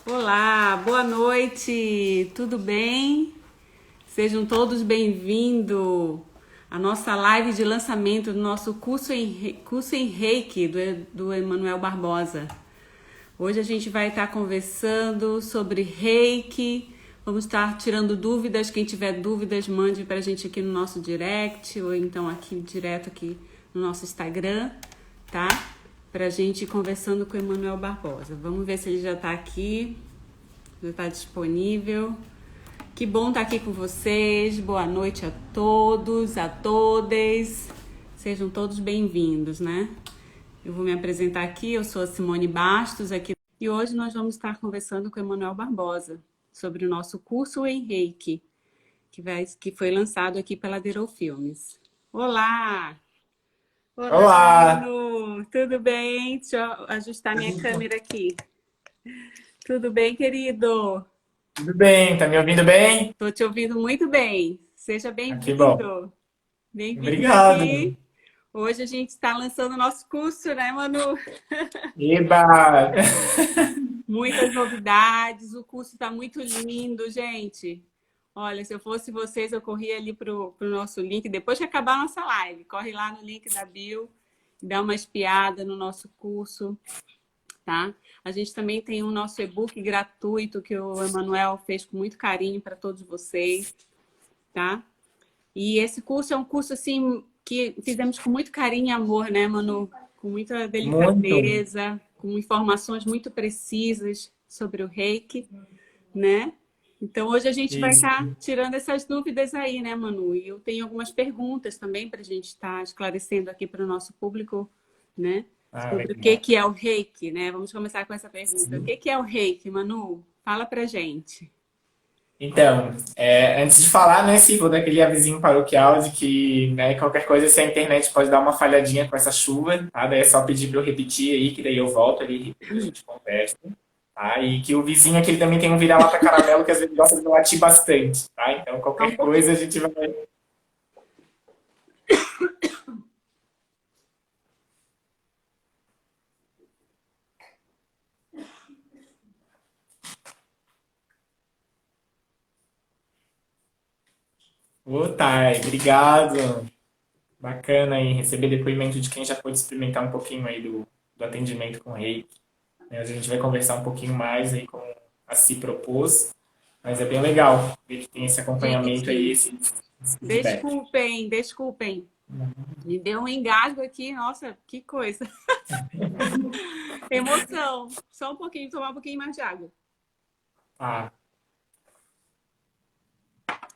Olá, boa noite, tudo bem? Sejam todos bem-vindos à nossa live de lançamento do nosso curso em Reiki do Emanuel Barbosa. Hoje a gente vai estar conversando sobre Reiki, vamos estar tirando dúvidas. Quem tiver dúvidas, mande para a gente aqui no nosso direct ou então aqui direto aqui no nosso Instagram, tá? Pra gente ir conversando com o Emanuel Barbosa. Vamos ver se ele já tá aqui, já tá disponível. Que bom estar aqui com vocês. Boa noite a todos, a todas. Sejam todos bem-vindos, né? Eu vou me apresentar aqui, eu sou a Simone Bastos aqui e hoje nós vamos estar conversando com o Emanuel Barbosa sobre o nosso curso em Reiki, que foi lançado aqui pela Dero Filmes. Olá! Olá, Olá, Manu! Tudo bem? Deixa eu ajustar minha câmera aqui. Tudo bem, querido? tudo bem? Tá me ouvindo bem? Estou te ouvindo muito bem. Seja Que bom. bem-vindo. Bem-vindo Obrigado. aqui. Hoje a gente está lançando o nosso curso, né, Manu? Eba! Muitas novidades. O curso está muito lindo, gente. Olha, se eu fosse vocês, eu corria ali pro nosso link. Depois que acabar a nossa live, corre lá no link da bio, dá uma espiada no nosso curso. Tá? A gente também tem o nosso e-book gratuito que o Emanuel fez com muito carinho para todos vocês, tá? E esse curso é um curso assim que fizemos com muito carinho e amor, né, Manu? Com muita Muito. delicadeza, com informações muito precisas sobre o Reiki, né? Então hoje a gente vai Isso. estar tirando essas dúvidas aí, né, Manu? E eu tenho algumas perguntas também para a gente estar esclarecendo aqui para o nosso público, né? Ah, Sobre o legal. que é o Reiki, né? Vamos começar com essa pergunta. O Sim. que é o Reiki, Manu? Fala pra gente. Então, antes de falar, né, se vou dar aquele avisinho paroquial de que, né, qualquer coisa, se a internet pode dar uma falhadinha com essa chuva, tá? Daí é só pedir para eu repetir aí, que daí eu volto ali e a gente conversa, tá? E que o vizinho aqui ele também tem um vira-lata caramelo que às vezes gosta de latir bastante, tá? Então, Só um qualquer coisa pouquinho. a gente vai. Ô, Thay, obrigado. Bacana aí receber depoimento de quem já pôde experimentar um pouquinho aí do atendimento com reiki. Né? Hoje a gente vai conversar um pouquinho mais aí com a se propôs, mas é bem legal ver que tem esse acompanhamento aí, Gente, esse feedback. desculpem. Me deu um engasgo aqui. Nossa, que coisa. Emoção. Só um pouquinho, tomar um pouquinho mais de água. Ah,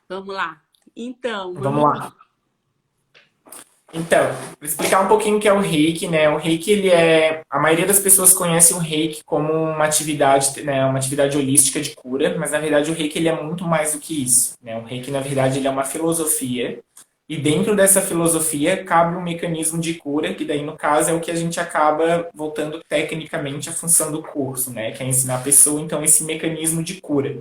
Vamos lá. Então, vamos Manu. lá. Então, vou explicar um pouquinho o que é o reiki, né? O reiki, ele é... A maioria das pessoas conhece o reiki como uma atividade, né? Uma atividade holística de cura, mas na verdade o reiki, ele é muito mais do que isso, né? O reiki, na verdade, ele é uma filosofia e dentro dessa filosofia cabe um mecanismo de cura, que daí, no caso, é o que a gente acaba voltando tecnicamente à função do curso, né? Que é ensinar a pessoa, então, esse mecanismo de cura.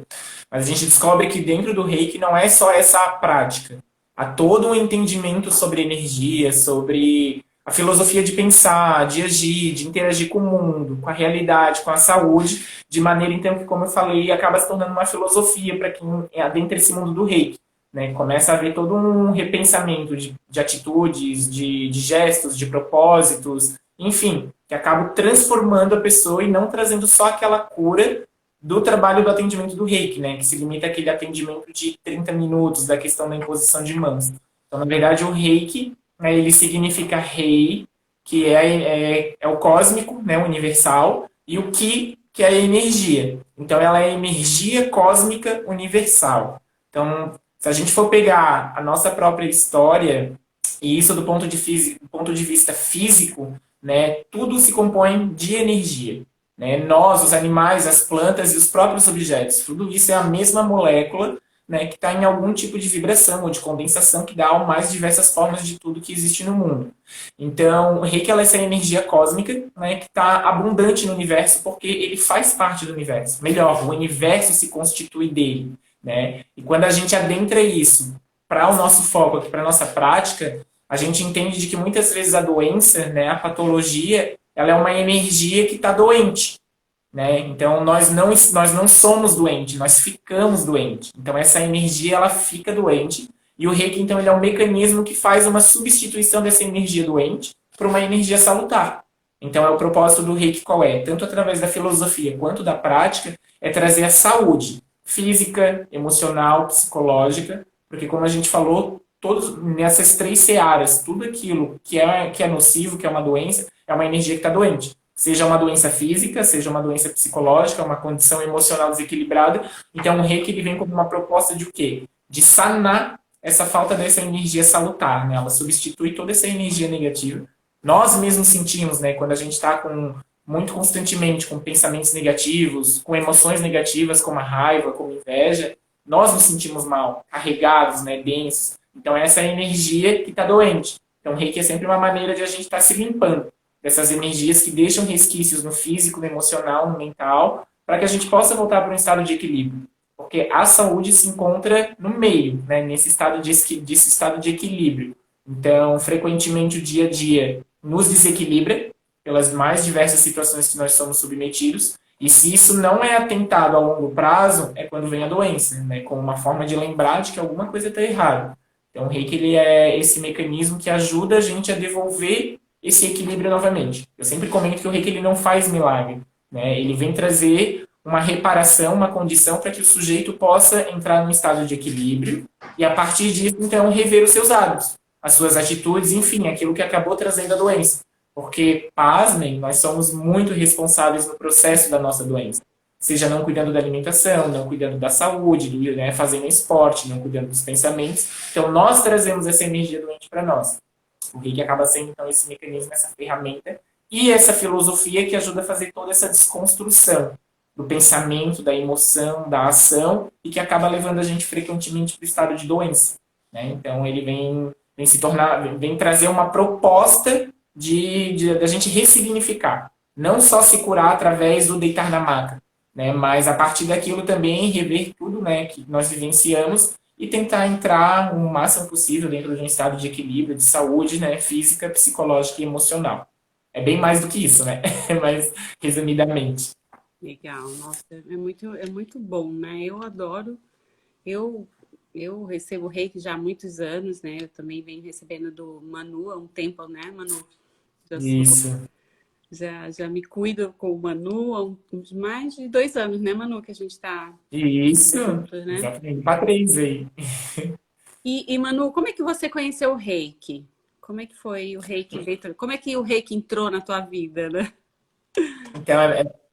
Mas a gente descobre que dentro do reiki não é só essa prática. Há todo um entendimento sobre energia, sobre a filosofia de pensar, de agir, de interagir com o mundo, com a realidade, com a saúde, de maneira então que, como eu falei, acaba se tornando uma filosofia para quem adentra esse mundo do reiki. Né? Começa a haver todo um repensamento de atitudes, de gestos, de propósitos, enfim, que acabam transformando a pessoa e não trazendo só aquela cura do trabalho do atendimento do reiki, né? Que se limita àquele atendimento de 30 minutos da questão da imposição de mãos. Então, na verdade, o reiki, né, ele significa rei, que é o cósmico, né, o universal, e o ki, que é a energia. Então, ela é a energia cósmica universal. Então, se a gente for pegar a nossa própria história, e isso do ponto de vista físico, né, tudo se compõe de energia. Né? Nós, os animais, as plantas e os próprios objetos, tudo isso é a mesma molécula, né, que está em algum tipo de vibração ou de condensação que dá as mais diversas formas de tudo que existe no mundo. Então, o Reiki é essa energia cósmica, né, que está abundante no universo porque ele faz parte do universo. Melhor, o universo se constitui dele. Né? E quando a gente adentra isso para o nosso foco aqui, para a nossa prática, a gente entende de que muitas vezes a doença, né, a patologia, ela é uma energia que está doente. né? Então, nós não somos doentes, nós ficamos doentes. Então, essa energia, ela fica doente. E o reiki, então, ele é um mecanismo que faz uma substituição dessa energia doente por uma energia salutar. Então, é o propósito do reiki qual é? Tanto através da filosofia quanto da prática, é trazer a saúde física, emocional, psicológica, porque como a gente falou, todos nessas três searas, tudo aquilo que é nocivo, que é uma doença, é uma energia que está doente. Seja uma doença física, seja uma doença psicológica, uma condição emocional desequilibrada. Então, o reiki ele vem como uma proposta de o quê? De sanar essa falta dessa energia salutar, né? Ela substitui toda essa energia negativa. Nós mesmos sentimos, né? Quando a gente está muito constantemente com pensamentos negativos, com emoções negativas, como a raiva, como a inveja, nós nos sentimos mal, carregados, né? Densos. Então, essa é a energia que está doente. Então, o reiki é sempre uma maneira de a gente estar se limpando dessas energias que deixam resquícios no físico, no emocional, no mental, para que a gente possa voltar para um estado de equilíbrio. Porque a saúde se encontra no meio, né, nesse estado de equilíbrio. Então, frequentemente, o dia a dia nos desequilibra pelas mais diversas situações que nós somos submetidos. E se isso não é atentado a longo prazo, é quando vem a doença, né, como uma forma de lembrar de que alguma coisa está errada. Então, o reiki ele é esse mecanismo que ajuda a gente a devolver esse equilíbrio novamente. Eu sempre comento que o reiki ele não faz milagre, né? Ele vem trazer uma reparação, uma condição para que o sujeito possa entrar num estado de equilíbrio e, a partir disso, então, rever os seus hábitos, as suas atitudes, enfim, aquilo que acabou trazendo a doença. Porque, pasmem, nós somos muito responsáveis no processo da nossa doença. Seja não cuidando da alimentação, não cuidando da saúde, né, fazendo esporte, não cuidando dos pensamentos. Então, nós trazemos essa energia doente para nós. O reiki acaba sendo, então, esse mecanismo, essa ferramenta e essa filosofia que ajuda a fazer toda essa desconstrução do pensamento, da emoção, da ação e que acaba levando a gente frequentemente para o estado de doença, né? Então, ele vem trazer uma proposta de a gente ressignificar. Não só se curar através do deitar na maca, né? Mas a partir daquilo também rever tudo, né, que nós vivenciamos e tentar entrar o máximo possível dentro de um estado de equilíbrio, de saúde, né, física, psicológica e emocional. É bem mais do que isso, né? Mas, resumidamente. Legal, nossa, é muito bom, né? Eu adoro, eu, eu recebo reiki já há muitos anos, né? Eu também venho recebendo do Manu há um tempo, né, Manu? Já sou, Isso. já me cuido com o Manu há uns mais de 2 anos, né, Manu, que a gente está Isso. juntos, né? Exatamente. Para três aí. E, Manu, como é que você conheceu o reiki? Como é que foi o reiki dentro? Como é que o reiki entrou na tua vida, né? Então,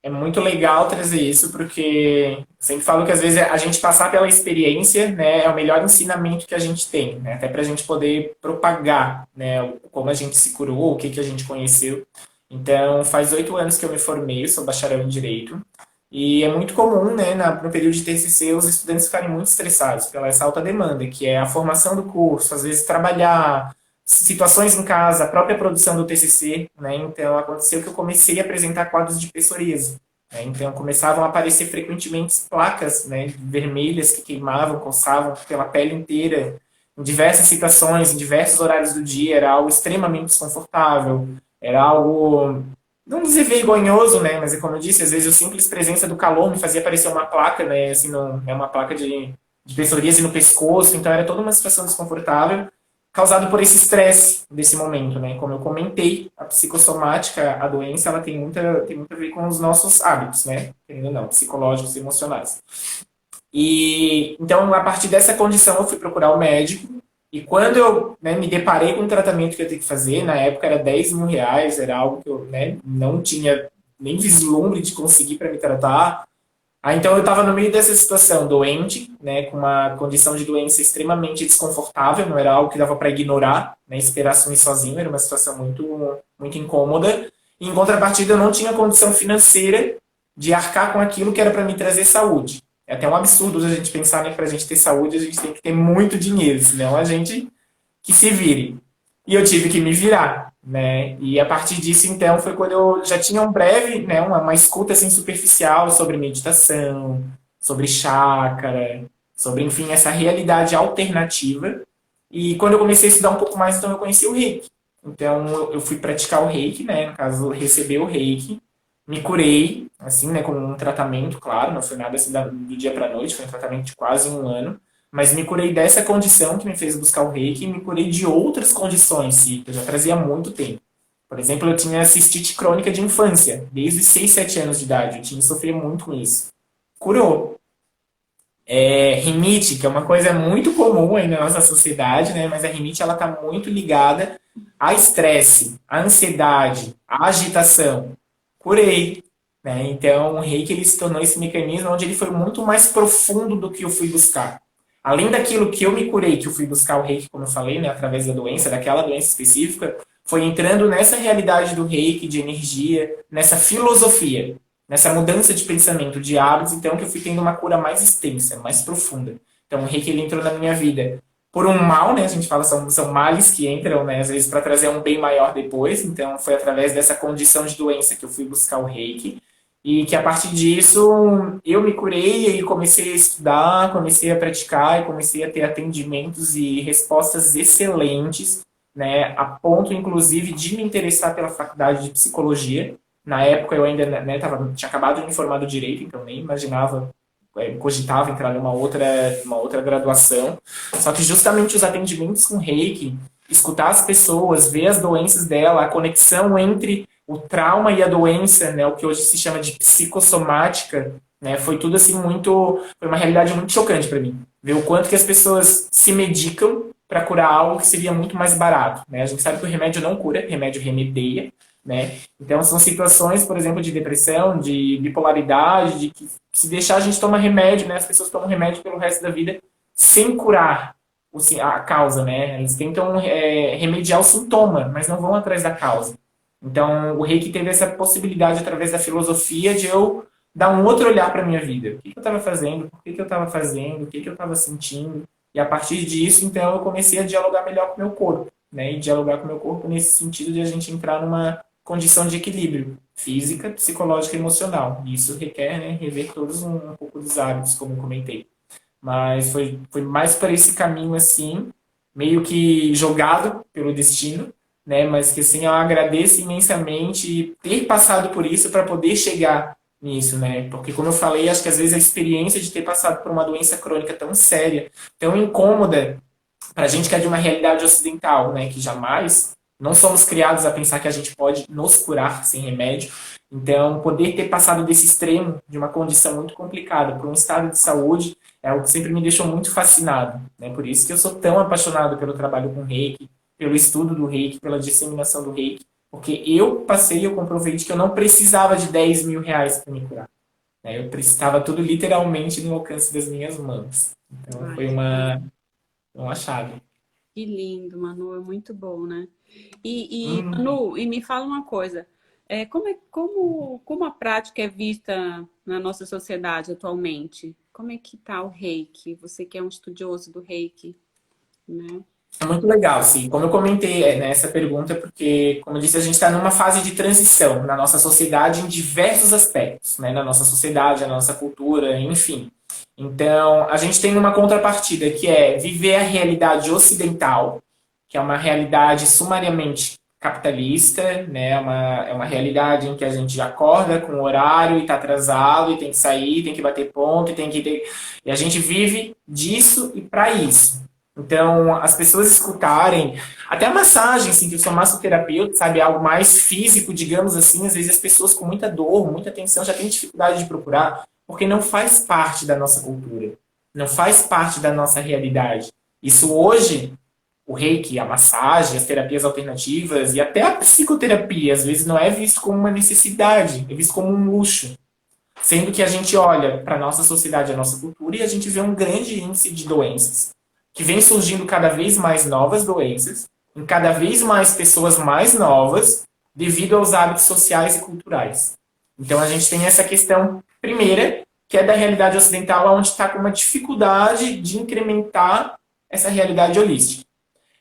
é muito legal trazer isso, porque eu sempre falo que às vezes a gente passar pela experiência, né, é o melhor ensinamento que a gente tem, né, até para a gente poder propagar, né, como a gente se curou, o que a gente conheceu. Então, faz 8 anos que eu me formei, eu sou bacharel em Direito, e é muito comum, né, no período de TCC, os estudantes ficarem muito estressados pela essa alta demanda, que é a formação do curso, às vezes trabalhar, situações em casa, a própria produção do TCC, né? Então aconteceu que eu comecei a apresentar quadros de psoríase, né? Então começavam a aparecer frequentemente placas, né, vermelhas que queimavam, coçavam pela pele inteira, em diversas situações, em diversos horários do dia, era algo extremamente desconfortável, era algo, não dizer vergonhoso, né, mas é como eu disse, às vezes a simples presença do calor me fazia aparecer uma placa, né, assim, é uma placa de psoríase no pescoço, então era toda uma situação desconfortável, causado por esse estresse desse momento, né? Como eu comentei, a psicossomática, a doença, ela tem muito a ver com os nossos hábitos, né? Querendo ou não, psicológicos e emocionais. E então, a partir dessa condição, eu fui procurar o médico. E quando eu, né, me deparei com o tratamento que eu tenho que fazer, na época era R$ 10.000, era algo que eu, né, não tinha nem vislumbre de conseguir para me tratar. Então eu estava no meio dessa situação, doente, né, com uma condição de doença extremamente desconfortável, não era algo que dava para ignorar, né, esperar sumir sozinho, era uma situação muito, muito incômoda. E, em contrapartida, eu não tinha condição financeira de arcar com aquilo que era para me trazer saúde. É até um absurdo a gente pensar, né, que para a gente ter saúde a gente tem que ter muito dinheiro, senão a gente que se vire. E eu tive que me virar, né? E a partir disso, então, foi quando eu já tinha um breve, né, uma escuta assim, superficial sobre meditação, sobre chácara, sobre, enfim, essa realidade alternativa. E quando eu comecei a estudar um pouco mais, então eu conheci o Reiki. Então, eu fui praticar o Reiki, né? No caso, receber o Reiki. me curei, assim, né, com um tratamento, claro, não foi nada assim do dia para noite, foi um tratamento de quase um ano, mas me curei dessa condição que me fez buscar o reiki e me curei de outras condições, que eu já trazia há muito tempo. Por exemplo, eu tinha cistite crônica de infância, desde os 6, 7 anos de idade, eu tinha sofrido muito com isso. Curou. Rinite, que é uma coisa muito comum aí na nossa sociedade, né? Mas a rinite ela está muito ligada a estresse, a ansiedade, a agitação. Curei, né? Então, o reiki ele se tornou esse mecanismo onde ele foi muito mais profundo do que eu fui buscar. Além daquilo que eu me curei, que eu fui buscar o reiki, como eu falei, né? Através da doença, daquela doença específica, foi entrando nessa realidade do reiki, de energia, nessa filosofia, nessa mudança de pensamento, de hábitos, então que eu fui tendo uma cura mais extensa, mais profunda. Então o reiki ele entrou na minha vida por um mal, né? A gente fala são males que entram, né? Às vezes para trazer um bem maior depois. Então foi através dessa condição de doença que eu fui buscar o reiki e que a partir disso eu me curei e comecei a estudar, comecei a praticar e comecei a ter atendimentos e respostas excelentes, né? A ponto inclusive de me interessar pela faculdade de psicologia. Na época eu ainda, né, tinha acabado de me formar do direito, então nem imaginava, cogitava entrar numa outra graduação. Só que justamente os atendimentos com Reiki, escutar as pessoas, ver as doenças dela, a conexão entre o trauma e a doença, né, o que hoje se chama de psicossomática, né, foi tudo assim foi uma realidade muito chocante para mim. Ver o quanto que as pessoas se medicam para curar algo que seria muito mais barato, né? A gente sabe que o remédio não cura, remédio remedeia, né? Então são situações, por exemplo, de depressão, de bipolaridade, de que se deixar a gente toma remédio, né? As pessoas tomam remédio pelo resto da vida sem curar a causa, né? Eles tentam remediar o sintoma, mas não vão atrás da causa. Então o Reiki teve essa possibilidade através da filosofia de eu dar um outro olhar para minha vida. O que eu estava fazendo? Por que eu estava fazendo? O que eu estava sentindo? E a partir disso, então, eu comecei a dialogar melhor com o meu corpo, né? E dialogar com o meu corpo nesse sentido de a gente entrar numa condição de equilíbrio física, psicológica e emocional. E isso requer, né, rever todos um pouco dos hábitos, como eu comentei. Mas foi mais para esse caminho, assim, meio que jogado pelo destino, né? Mas que, assim, eu agradeço imensamente ter passado por isso para poder chegar nisso, né? Porque, como eu falei, acho que às vezes a experiência de ter passado por uma doença crônica tão séria, tão incômoda, para a gente que é de uma realidade ocidental, né? Que jamais não somos criados a pensar que a gente pode nos curar sem remédio. Então, poder ter passado desse extremo, de uma condição muito complicada, para um estado de saúde, é algo que sempre me deixou muito fascinado, né? Por isso que eu sou tão apaixonado pelo trabalho com Reiki, pelo estudo do Reiki, pela disseminação do Reiki, porque eu comprovei de que eu não precisava de 10 mil reais para me curar, né? Eu precisava tudo literalmente no alcance das minhas mãos. Então, foi um achado. Que lindo, Manu, é muito bom, né? Manu, e me fala uma coisa, como a prática é vista na nossa sociedade atualmente? Como é que tá o Reiki? Você que é um estudioso do Reiki, né? É muito legal, sim. Como eu comentei nessa pergunta, porque, como eu disse, a gente está numa fase de transição na nossa sociedade em diversos aspectos, né? Na nossa sociedade, na nossa cultura, enfim. Então, a gente tem uma contrapartida que é viver a realidade ocidental, que é uma realidade sumariamente capitalista, né? É uma realidade em que a gente acorda com o horário e está atrasado e tem que sair, tem que bater ponto e a gente vive disso e para isso. Então, as pessoas escutarem, até a massagem, assim, que eu sou massoterapeuta, sabe, algo mais físico, digamos assim, às vezes as pessoas com muita dor, muita tensão já têm dificuldade de procurar, porque não faz parte da nossa cultura, não faz parte da nossa realidade. Isso hoje, o Reiki, a massagem, as terapias alternativas e até a psicoterapia, às vezes não é visto como uma necessidade, é visto como um luxo. Sendo que a gente olha para a nossa sociedade, a nossa cultura, e a gente vê um grande índice de doenças que vem surgindo cada vez mais novas doenças, em cada vez mais pessoas mais novas, devido aos hábitos sociais e culturais. Então a gente tem essa questão primeira, que é da realidade ocidental, onde está com uma dificuldade de incrementar essa realidade holística.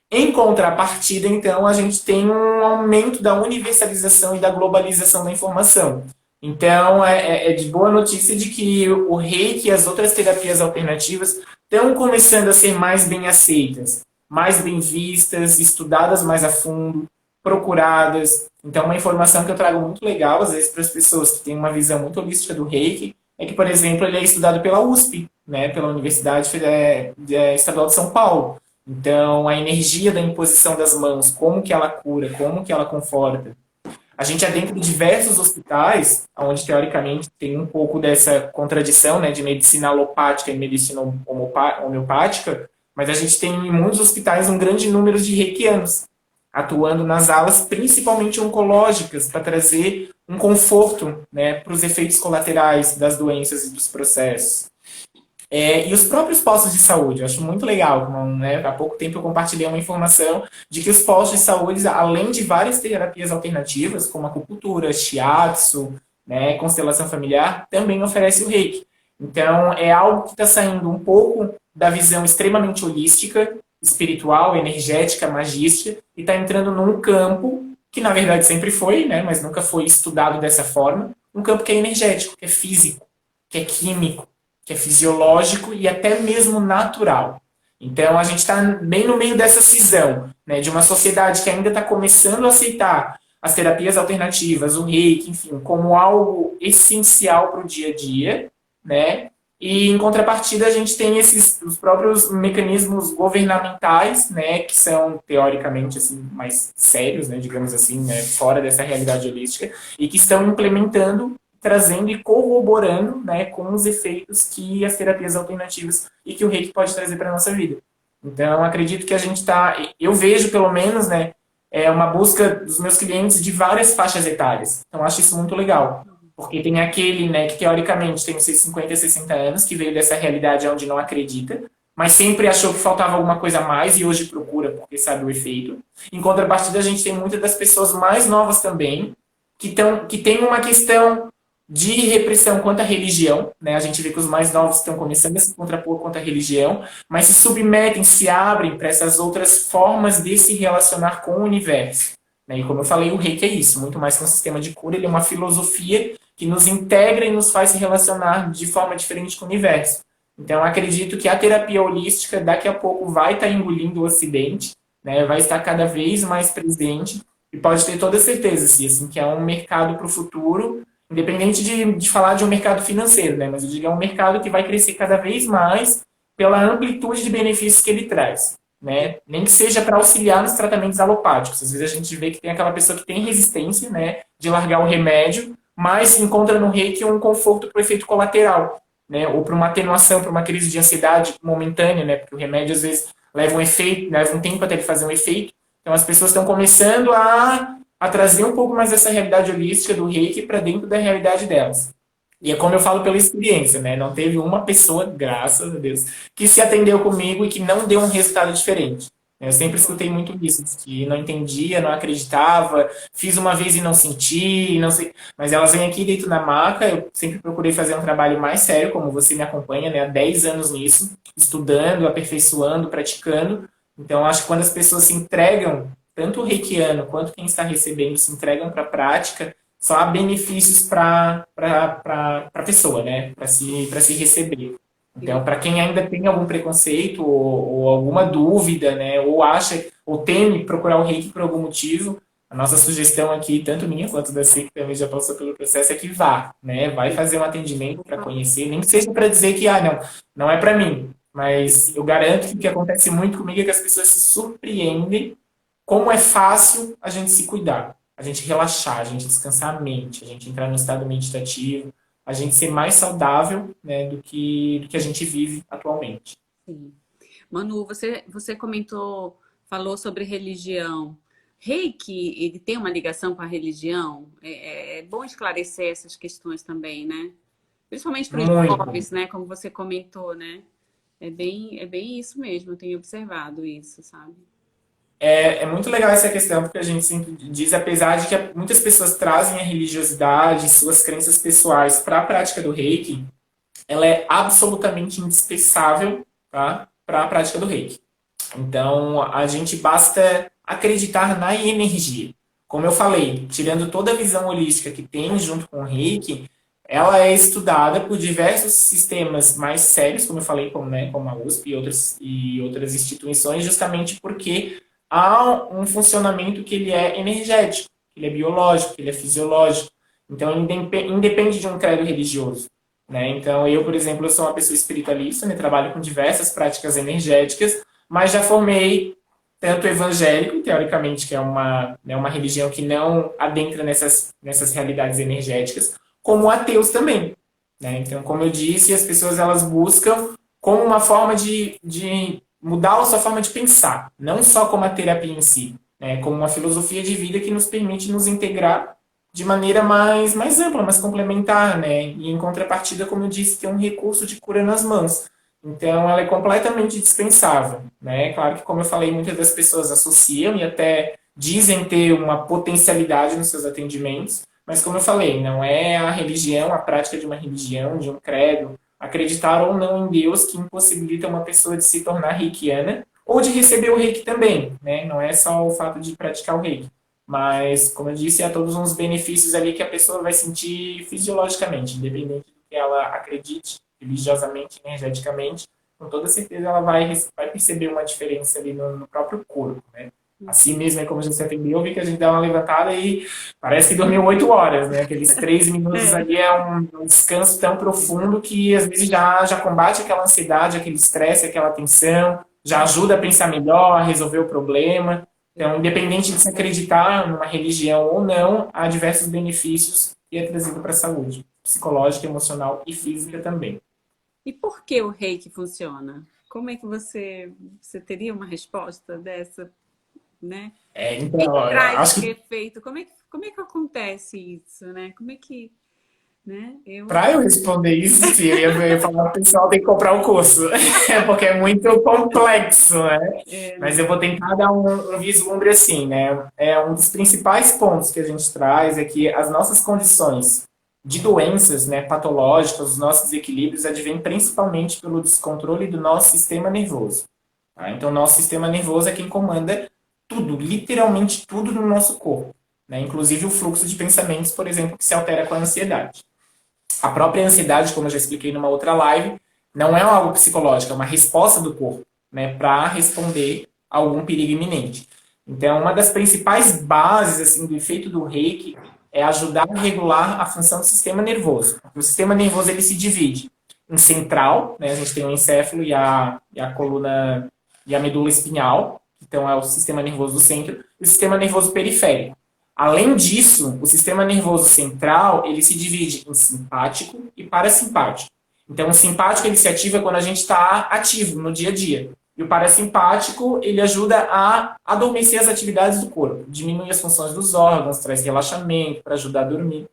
Em contrapartida, então, a gente tem um aumento da universalização e da globalização da informação. Então, é de boa notícia de que o Reiki e as outras terapias alternativas estão começando a ser mais bem aceitas, mais bem vistas, estudadas mais a fundo, procuradas. Então, uma informação que eu trago muito legal, às vezes, para as pessoas que têm uma visão muito holística do Reiki, é que, por exemplo, ele é estudado pela USP, né, pela Universidade Estadual de São Paulo. Então, a energia da imposição das mãos, como que ela cura, como que ela conforta. A gente adentra diversos hospitais, onde teoricamente tem um pouco dessa contradição, né, de medicina alopática e medicina homeopática, mas a gente tem em muitos hospitais um grande número de reikianos atuando nas alas, principalmente oncológicas, para trazer um conforto, né, para os efeitos colaterais das doenças e dos processos. E os próprios postos de saúde, eu acho muito legal. Né, há pouco tempo eu compartilhei uma informação de que os postos de saúde, além de várias terapias alternativas, como acupuntura, shiatsu, né, constelação familiar, também oferece o reiki. Então, é algo que está saindo um pouco da visão extremamente holística, espiritual, energética, magística, e está entrando num campo que, na verdade, sempre foi, né, mas nunca foi estudado dessa forma, um campo que é energético, que é físico, que é químico, que é fisiológico e até mesmo natural. Então, a gente está bem no meio dessa cisão, né, de uma sociedade que ainda está começando a aceitar as terapias alternativas, o reiki, enfim, como algo essencial para o dia a dia, né? E, em contrapartida, a gente tem os próprios mecanismos governamentais, né, que são, teoricamente, assim, mais sérios, né, digamos assim, né, fora dessa realidade holística, e que estão implementando, trazendo e corroborando, né, com os efeitos que as terapias alternativas e que o reiki pode trazer para a nossa vida. Então, acredito que a gente está... Eu vejo, pelo menos, né, uma busca dos meus clientes de várias faixas etárias. Então, acho isso muito legal. Porque tem aquele, né, que teoricamente tem os seus 50, 60 anos, que veio dessa realidade onde não acredita, mas sempre achou que faltava alguma coisa a mais e hoje procura porque sabe o efeito. Em contrapartida, a gente tem muitas das pessoas mais novas também, que tem uma questão de repressão quanto à religião, né? A gente vê que os mais novos estão começando a se contrapor contra a religião, mas se submetem, se abrem para essas outras formas de se relacionar com o universo. Né? E como eu falei, o reiki é isso, muito mais que um sistema de cura, ele é uma filosofia que nos integra e nos faz se relacionar de forma diferente com o universo. Então, acredito que a terapia holística daqui a pouco vai estar engolindo o Ocidente, né? Vai estar cada vez mais presente e pode ter toda certeza, assim, que é um mercado para o futuro, independente de falar de um mercado financeiro, né? Mas eu digo, é um mercado que vai crescer cada vez mais pela amplitude de benefícios que ele traz. Né? Nem que seja para auxiliar nos tratamentos alopáticos. Às vezes a gente vê que tem aquela pessoa que tem resistência, né, de largar o remédio, mas encontra no reiki um conforto para o efeito colateral, né, ou para uma atenuação, para uma crise de ansiedade momentânea, né, porque o remédio às vezes leva um efeito, leva um tempo até ele fazer um efeito. Então as pessoas estão começando a trazer um pouco mais dessa realidade holística do reiki para dentro da realidade delas. E é como eu falo pela experiência, né? Não teve uma pessoa, graças a Deus, que se atendeu comigo e que não deu um resultado diferente. Eu sempre escutei muito isso, que não entendia, não acreditava, fiz uma vez e não senti, não sei. Mas elas vêm aqui dentro da maca, eu sempre procurei fazer um trabalho mais sério, como você me acompanha, né? Há 10 anos nisso, estudando, aperfeiçoando, praticando. Então, acho que quando as pessoas se entregam, tanto o reikiano quanto quem está recebendo, se entregam para a prática, só há benefícios para a pessoa, né? Para se receber. Então, para quem ainda tem algum preconceito ou alguma dúvida, né? Ou acha, ou teme procurar o reiki por algum motivo, a nossa sugestão aqui, tanto minha quanto da C, que também já passou pelo processo, é que vá, né? Vai fazer um atendimento para conhecer, nem que seja para dizer que, não é para mim. Mas eu garanto que o que acontece muito comigo é que as pessoas se surpreendem como é fácil a gente se cuidar, a gente relaxar, a gente descansar a mente, a gente entrar no estado meditativo, a gente ser mais saudável, né, do que a gente vive atualmente. Sim. Manu, você comentou, falou sobre religião. Reiki, ele tem uma ligação com a religião? É bom esclarecer essas questões também, né? Principalmente para os Muito. jovens, né? Como você comentou, né? É bem isso mesmo, eu tenho observado isso, sabe? É muito legal essa questão, porque a gente sempre diz, apesar de que muitas pessoas trazem a religiosidade, suas crenças pessoais para a prática do reiki, ela é absolutamente indispensável, tá, para a prática do reiki. Então, a gente basta acreditar na energia. Como eu falei, tirando toda a visão holística que tem junto com o reiki, ela é estudada por diversos sistemas mais sérios, como eu falei, como a USP e outras instituições, justamente porque há um funcionamento que ele é energético, que ele é biológico, que ele é fisiológico. Então, ele independe de um credo religioso. Né? Então, eu, por exemplo, eu sou uma pessoa espiritualista, né? Trabalho com diversas práticas energéticas, mas já formei tanto evangélico, teoricamente, que é uma religião que não adentra nessas realidades energéticas, como ateus também. Né? Então, como eu disse, as pessoas elas buscam como uma forma de mudar a sua forma de pensar, não só como a terapia em si, né? Como uma filosofia de vida que nos permite nos integrar de maneira mais ampla, mais complementar, né? E em contrapartida, como eu disse, tem um recurso de cura nas mãos. Então, ela é completamente dispensável, né? Claro que, como eu falei, muitas das pessoas associam e até dizem ter uma potencialidade nos seus atendimentos, mas como eu falei, não é a religião, a prática de uma religião, de um credo, acreditar ou não em Deus que impossibilita uma pessoa de se tornar reikiana ou de receber o reiki também, né? Não é só o fato de praticar o reiki. Mas, como eu disse, há todos uns benefícios ali que a pessoa vai sentir fisiologicamente, independente do que ela acredite, religiosamente, energeticamente, com toda certeza ela vai perceber uma diferença ali no próprio corpo, né? Assim mesmo, é como você atendeu, eu vi que a gente dá uma levantada e parece que dormiu 8 horas, né? Aqueles 3 minutos ali é um descanso tão profundo que às vezes já combate aquela ansiedade, aquele estresse, aquela tensão, já ajuda a pensar melhor, a resolver o problema. Então, independente de se acreditar numa religião ou não, há diversos benefícios que é trazido para a saúde psicológica, emocional e física também. E por que o reiki funciona? Como é que você teria uma resposta dessa, né? O que Então, que eu traz acho esse que efeito? Como é que acontece isso, né? Como é que, né? para eu responder isso, sim, eu ia falar que o pessoal tem que comprar o curso, porque é muito complexo, né? É, Mas né? eu vou tentar dar um vislumbre assim, né? Um dos principais pontos que a gente traz é que as nossas condições de doenças, né, patológicas, os nossos desequilíbrios advêm principalmente pelo descontrole do nosso sistema nervoso. Tá? Então, nosso sistema nervoso é quem comanda tudo, literalmente tudo no nosso corpo, né? Inclusive o fluxo de pensamentos, por exemplo, que se altera com a ansiedade. A própria ansiedade, como eu já expliquei numa outra live, não é algo psicológico, é uma resposta do corpo, né, para responder a algum perigo iminente. Então, uma das principais bases assim do efeito do Reiki é ajudar a regular a função do sistema nervoso. O sistema nervoso ele se divide em central, né, a gente tem o encéfalo e a coluna e a medula espinhal, então é o sistema nervoso do centro, e o sistema nervoso periférico. Além disso, o sistema nervoso central ele se divide em simpático e parasimpático. Então, o simpático ele se ativa quando a gente está ativo no dia a dia. E o parasimpático ele ajuda a adormecer as atividades do corpo, diminui as funções dos órgãos, traz relaxamento para ajudar a dormir.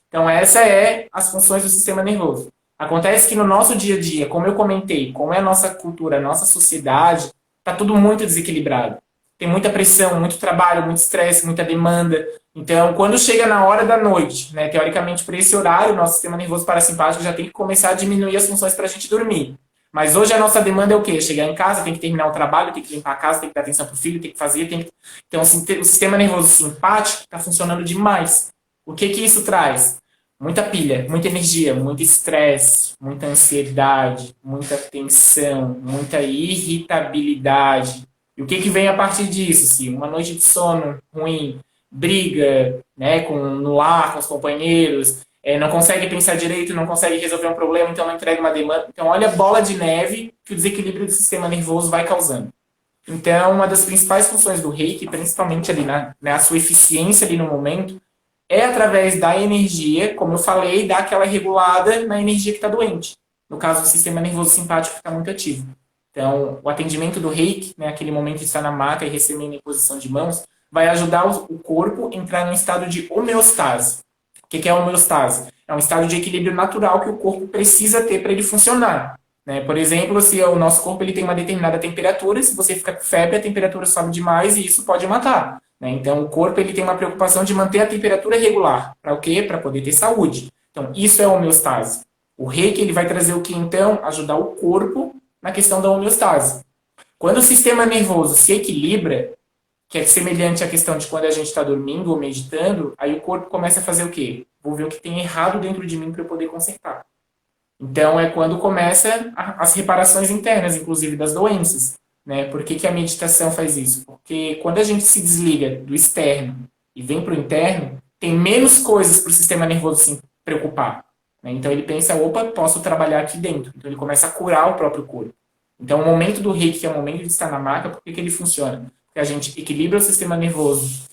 Então, essa é as funções do sistema nervoso. Acontece que no nosso dia a dia, como eu comentei, como é a nossa cultura, a nossa sociedade, está tudo muito desequilibrado. Tem muita pressão, muito trabalho, muito estresse, muita demanda. Então, quando chega na hora da noite, né, teoricamente, para esse horário, nosso sistema nervoso parasimpático já tem que começar a diminuir as funções para a gente dormir. Mas hoje a nossa demanda é o quê? Chegar em casa, tem que terminar o trabalho, tem que limpar a casa, tem que dar atenção para o filho, tem que fazer, tem que... Então, o sistema nervoso simpático está funcionando demais. O que que isso traz? Muita pilha, muita energia, muito estresse, muita ansiedade, muita tensão, muita irritabilidade. E o que que vem a partir disso? Assim, uma noite de sono ruim, briga, né, no lar, com os companheiros, não consegue pensar direito, não consegue resolver um problema, então não entrega uma demanda. Então, olha a bola de neve que o desequilíbrio do sistema nervoso vai causando. Então, uma das principais funções do Reiki, principalmente ali na sua eficiência ali no momento, é através da energia, como eu falei, dar aquela regulada na energia que está doente. No caso, o sistema nervoso simpático fica muito ativo. Então, o atendimento do Reiki, né, aquele momento de estar na maca e recebendo em posição de mãos, vai ajudar o corpo a entrar num estado de homeostase. O que é homeostase? É um estado de equilíbrio natural que o corpo precisa ter para ele funcionar. Né? Por exemplo, se o nosso corpo ele tem uma determinada temperatura, se você fica com febre, a temperatura sobe demais e isso pode matar. Né? Então, o corpo ele tem uma preocupação de manter a temperatura regular. Para o quê? Para poder ter saúde. Então, isso é homeostase. O Reiki ele vai trazer o que, então? Ajudar o corpo na questão da homeostase. Quando o sistema nervoso se equilibra, que é semelhante à questão de quando a gente está dormindo ou meditando, aí o corpo começa a fazer o quê? Vou ver o que tem errado dentro de mim para eu poder consertar. Então é quando começa as reparações internas, inclusive das doenças. né? Por que que a meditação faz isso? Porque quando a gente se desliga do externo e vem para o interno, tem menos coisas para o sistema nervoso se preocupar, né? Então ele pensa, opa, posso trabalhar aqui dentro. Então ele começa a curar o próprio corpo. Então o momento do reiki, que é o momento de estar na maca, por que que ele funciona? Porque a gente equilibra o sistema nervoso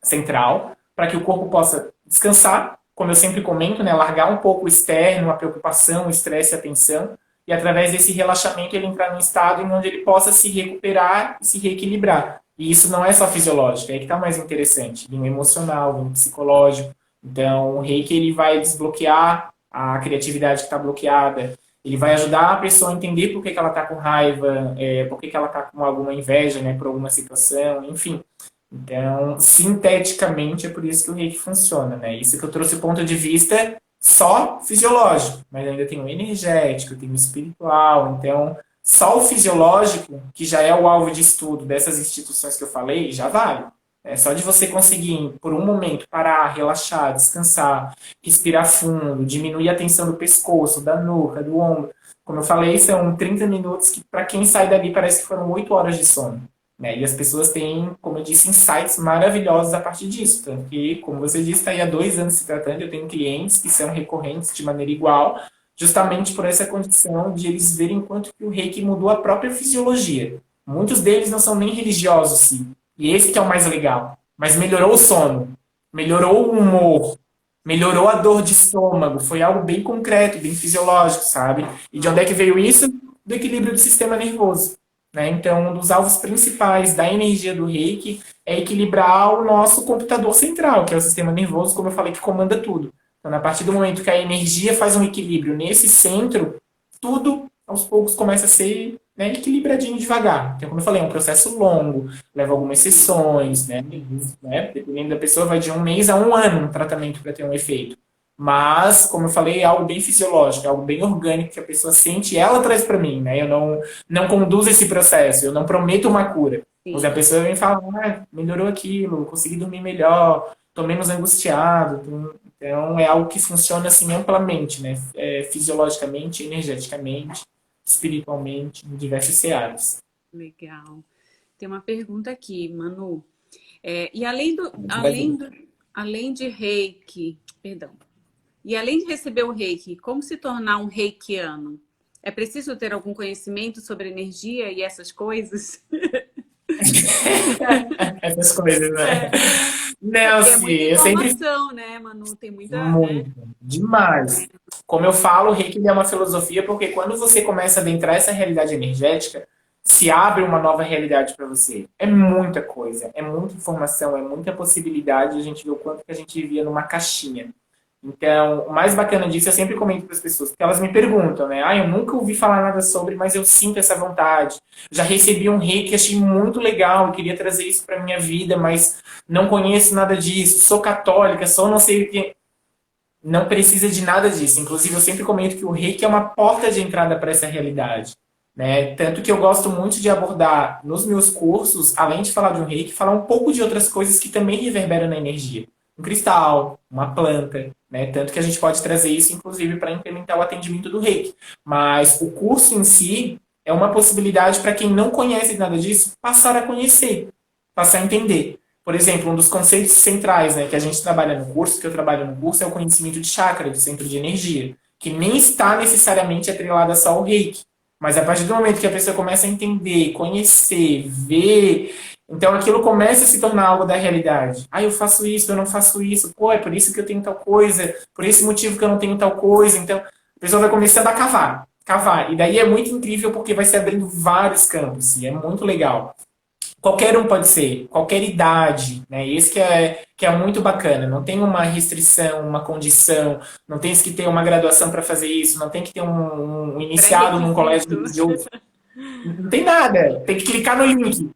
central para que o corpo possa descansar, como eu sempre comento, né? Largar um pouco o externo, a preocupação, o estresse, a tensão, e através desse relaxamento ele entrar num estado em onde ele possa se recuperar e se reequilibrar. E isso não é só fisiológico, é aí que está mais interessante, no emocional, no psicológico. Então, o reiki ele vai desbloquear a criatividade que está bloqueada, ele vai ajudar a pessoa a entender por que que ela está com raiva, por que que ela está com alguma inveja, né, por alguma situação, enfim. Então, sinteticamente, é por isso que o reiki funciona, né? Isso que eu trouxe o ponto de vista só fisiológico, mas ainda tem o energético, tem o espiritual. Então, só o fisiológico, que já é o alvo de estudo dessas instituições que eu falei, já vale. É só de você conseguir, por um momento, parar, relaxar, descansar, respirar fundo, diminuir a tensão do pescoço, da nuca, do ombro. Como eu falei, são 30 minutos que, para quem sai dali, parece que foram 8 horas de sono, né? E as pessoas têm, como eu disse, insights maravilhosos a partir disso. Tanto que, como você disse, está aí há 2 anos se tratando. Eu tenho clientes que são recorrentes de maneira igual, justamente por essa condição de eles verem quanto que o reiki mudou a própria fisiologia. Muitos deles não são nem religiosos, sim. E esse que é o mais legal. Mas melhorou o sono, melhorou o humor, melhorou a dor de estômago. Foi algo bem concreto, bem fisiológico, sabe? E de onde é que veio isso? Do equilíbrio do sistema nervoso, né? Então, um dos alvos principais da energia do reiki é equilibrar o nosso computador central, que é o sistema nervoso, como eu falei, que comanda tudo. Então, a partir do momento que a energia faz um equilíbrio nesse centro, tudo aos poucos começa a ser, né, equilibradinho devagar. Então, como eu falei, é um processo longo, leva algumas sessões, né? Dependendo da pessoa, vai de 1 mês a 1 ano um tratamento para ter um efeito. Mas, como eu falei, é algo bem fisiológico, é algo bem orgânico que a pessoa sente e ela traz para mim, né? Eu não conduzo esse processo, eu não prometo uma cura. Mas a pessoa vem falar, melhorou aquilo, consegui dormir melhor, tô menos angustiado. Então, é algo que funciona assim amplamente, né? Fisiologicamente, energeticamente, espiritualmente, em diversos searas. Legal. Tem uma pergunta aqui, Manu. E além de reiki, perdão. E além de receber o reiki, como se tornar um reikiano? É preciso ter algum conhecimento sobre energia e essas coisas? Essas coisas, né? Não, Tem sim, muita eu sempre. informação, né, Manu? Tem muita, né? Muito, demais. Como eu falo, o Reiki é uma filosofia porque quando você começa a adentrar essa realidade energética, se abre uma nova realidade para você. É muita coisa, é muita informação, é muita possibilidade. A gente vê o quanto que a gente vivia numa caixinha. Então, o mais bacana disso, eu sempre comento para as pessoas, porque elas me perguntam, né? Eu nunca ouvi falar nada sobre, mas eu sinto essa vontade. Já recebi um reiki, achei muito legal, eu queria trazer isso para minha vida, mas não conheço nada disso. Sou católica, sou não sei o que. Não precisa de nada disso. Inclusive, eu sempre comento que o reiki é uma porta de entrada para essa realidade, né? Tanto que eu gosto muito de abordar nos meus cursos, além de falar de um reiki, falar um pouco de outras coisas que também reverberam na energia. Um cristal, uma planta, né? Tanto que a gente pode trazer isso, inclusive, para implementar o atendimento do reiki. Mas o curso em si é uma possibilidade para quem não conhece nada disso, passar a conhecer, passar a entender. Por exemplo, um dos conceitos centrais, né, que a gente trabalha no curso, que eu trabalho no curso, é o conhecimento de chakra, de centro de energia, que nem está necessariamente atrelada só ao reiki. Mas a partir do momento que a pessoa começa a entender, conhecer, ver, então aquilo começa a se tornar algo da realidade. Eu faço isso, eu não faço isso. Pô, é por isso que eu tenho tal coisa, por esse motivo que eu não tenho tal coisa. Então, a pessoa vai começando a cavar, cavar. E daí é muito incrível porque vai se abrindo vários campos. E é muito legal. Qualquer um pode ser, qualquer idade, né? Esse que é muito bacana. Não tem uma restrição, uma condição, não tem que ter uma graduação para fazer isso, não tem que ter um iniciado num colégio religioso. Não tem nada, tem que clicar no link.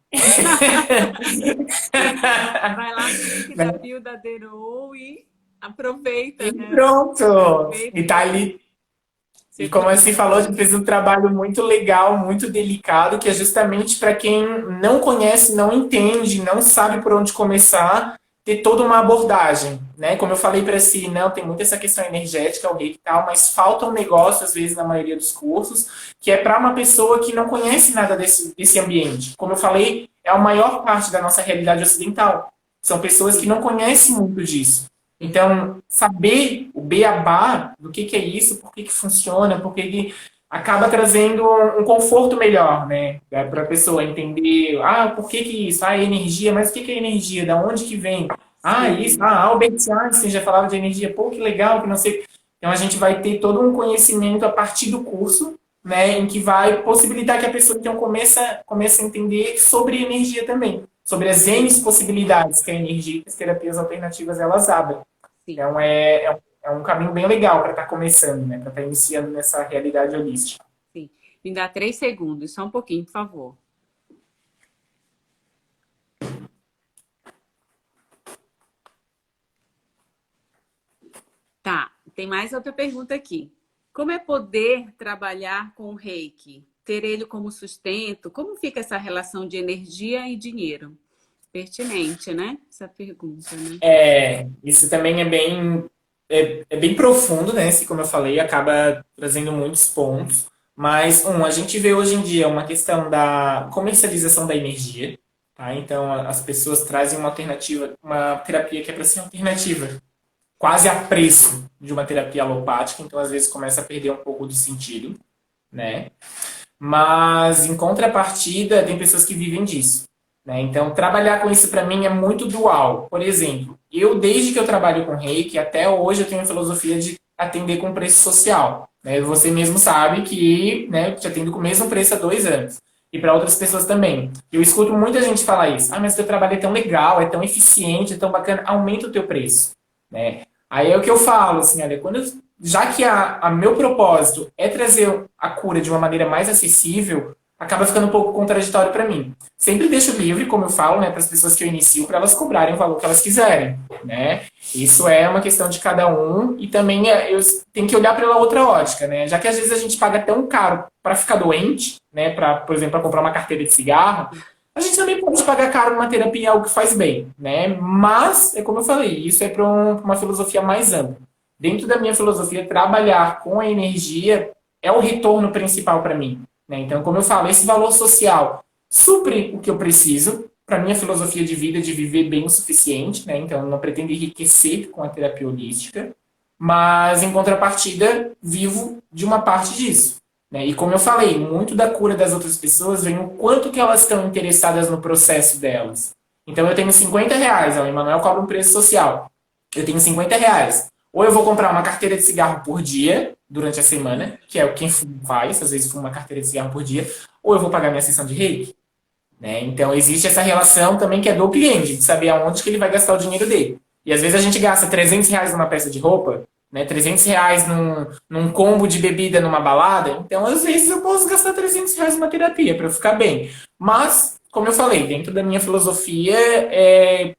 Vai lá no link da bio da Derou e aproveita, E né? pronto! Aproveita. E tá ali. E como assim falou, a gente fez um trabalho muito legal, muito delicado, que é justamente para quem não conhece, não entende, não sabe por onde começar, ter toda uma abordagem, né? Como eu falei para si, não, tem muito essa questão energética, o reiki e tal, mas falta um negócio, às vezes, na maioria dos cursos, que é para uma pessoa que não conhece nada desse ambiente. Como eu falei, é a maior parte da nossa realidade ocidental. São pessoas que não conhecem muito disso. Então, saber o beabá do que é isso, por que funciona, por que acaba trazendo um conforto melhor, né? Para a pessoa entender, por que isso? Energia, mas o que é energia? Da onde que vem? Isso, Albert Einstein já falava de energia, pô, que legal, que não sei. Então, a gente vai ter todo um conhecimento a partir do curso, né? Em que vai possibilitar que a pessoa, então, comece a entender sobre energia também. Sobre as N possibilidades que a energia e as terapias alternativas, elas abrem. Sim. Então, é um caminho bem legal para estar começando, né? Para estar iniciando nessa realidade holística. Sim. Me dá 3 segundos, só um pouquinho, por favor. Tá, tem mais outra pergunta aqui. Como é poder trabalhar com o reiki? Ter ele como sustento? Como fica essa relação de energia e dinheiro? Pertinente, né? Essa pergunta, né? Isso também é bem profundo, né? Como eu falei, acaba trazendo muitos pontos. Mas, a gente vê hoje em dia uma questão da comercialização da energia, tá? Então, as pessoas trazem uma alternativa, uma terapia que é para ser alternativa, quase a preço de uma terapia alopática, então às vezes começa a perder um pouco do sentido, né? Mas, em contrapartida, tem pessoas que vivem disso. Né? Então, trabalhar com isso para mim é muito dual. Por exemplo, desde que eu trabalho com reiki, até hoje eu tenho a filosofia de atender com preço social. Né? Você mesmo sabe que, né, eu te atendo com o mesmo preço há 2 anos. E para outras pessoas também. Eu escuto muita gente falar isso. Mas o teu trabalho é tão legal, é tão eficiente, é tão bacana, aumenta o teu preço. Né? Aí é o que eu falo, assim, olha, já que a meu propósito é trazer a cura de uma maneira mais acessível, acaba ficando um pouco contraditório para mim. Sempre deixo livre, como eu falo, né, para as pessoas que eu inicio, para elas cobrarem o valor que elas quiserem, né? Isso é uma questão de cada um e também eu tenho que olhar pela outra ótica, né? Já que às vezes a gente paga tão caro para ficar doente, né, por exemplo, para comprar uma carteira de cigarro, a gente também pode pagar caro numa terapia, algo que faz bem, né? Mas, é como eu falei, isso é para uma filosofia mais ampla. Dentro da minha filosofia, trabalhar com a energia é o retorno principal para mim. Né? Então, como eu falo, esse valor social supre o que eu preciso para minha filosofia de vida, de viver bem o suficiente. Né? Então, eu não pretendo enriquecer com a terapia holística, mas, em contrapartida, vivo de uma parte disso. Né? E como eu falei, muito da cura das outras pessoas vem o quanto que elas estão interessadas no processo delas. Então, eu tenho R$50, o Emanuel cobra um preço social. Eu tenho R$50. Ou eu vou comprar uma carteira de cigarro por dia, durante a semana, que é o que quem faz, às vezes fuma uma carteira de cigarro por dia, ou eu vou pagar minha sessão de reiki. Né? Então, existe essa relação também que é do cliente, de saber aonde que ele vai gastar o dinheiro dele. E às vezes a gente gasta R$300 numa peça de roupa, né? R$300 num combo de bebida numa balada, então às vezes eu posso gastar R$300 numa terapia para eu ficar bem. Mas, como eu falei, dentro da minha filosofia é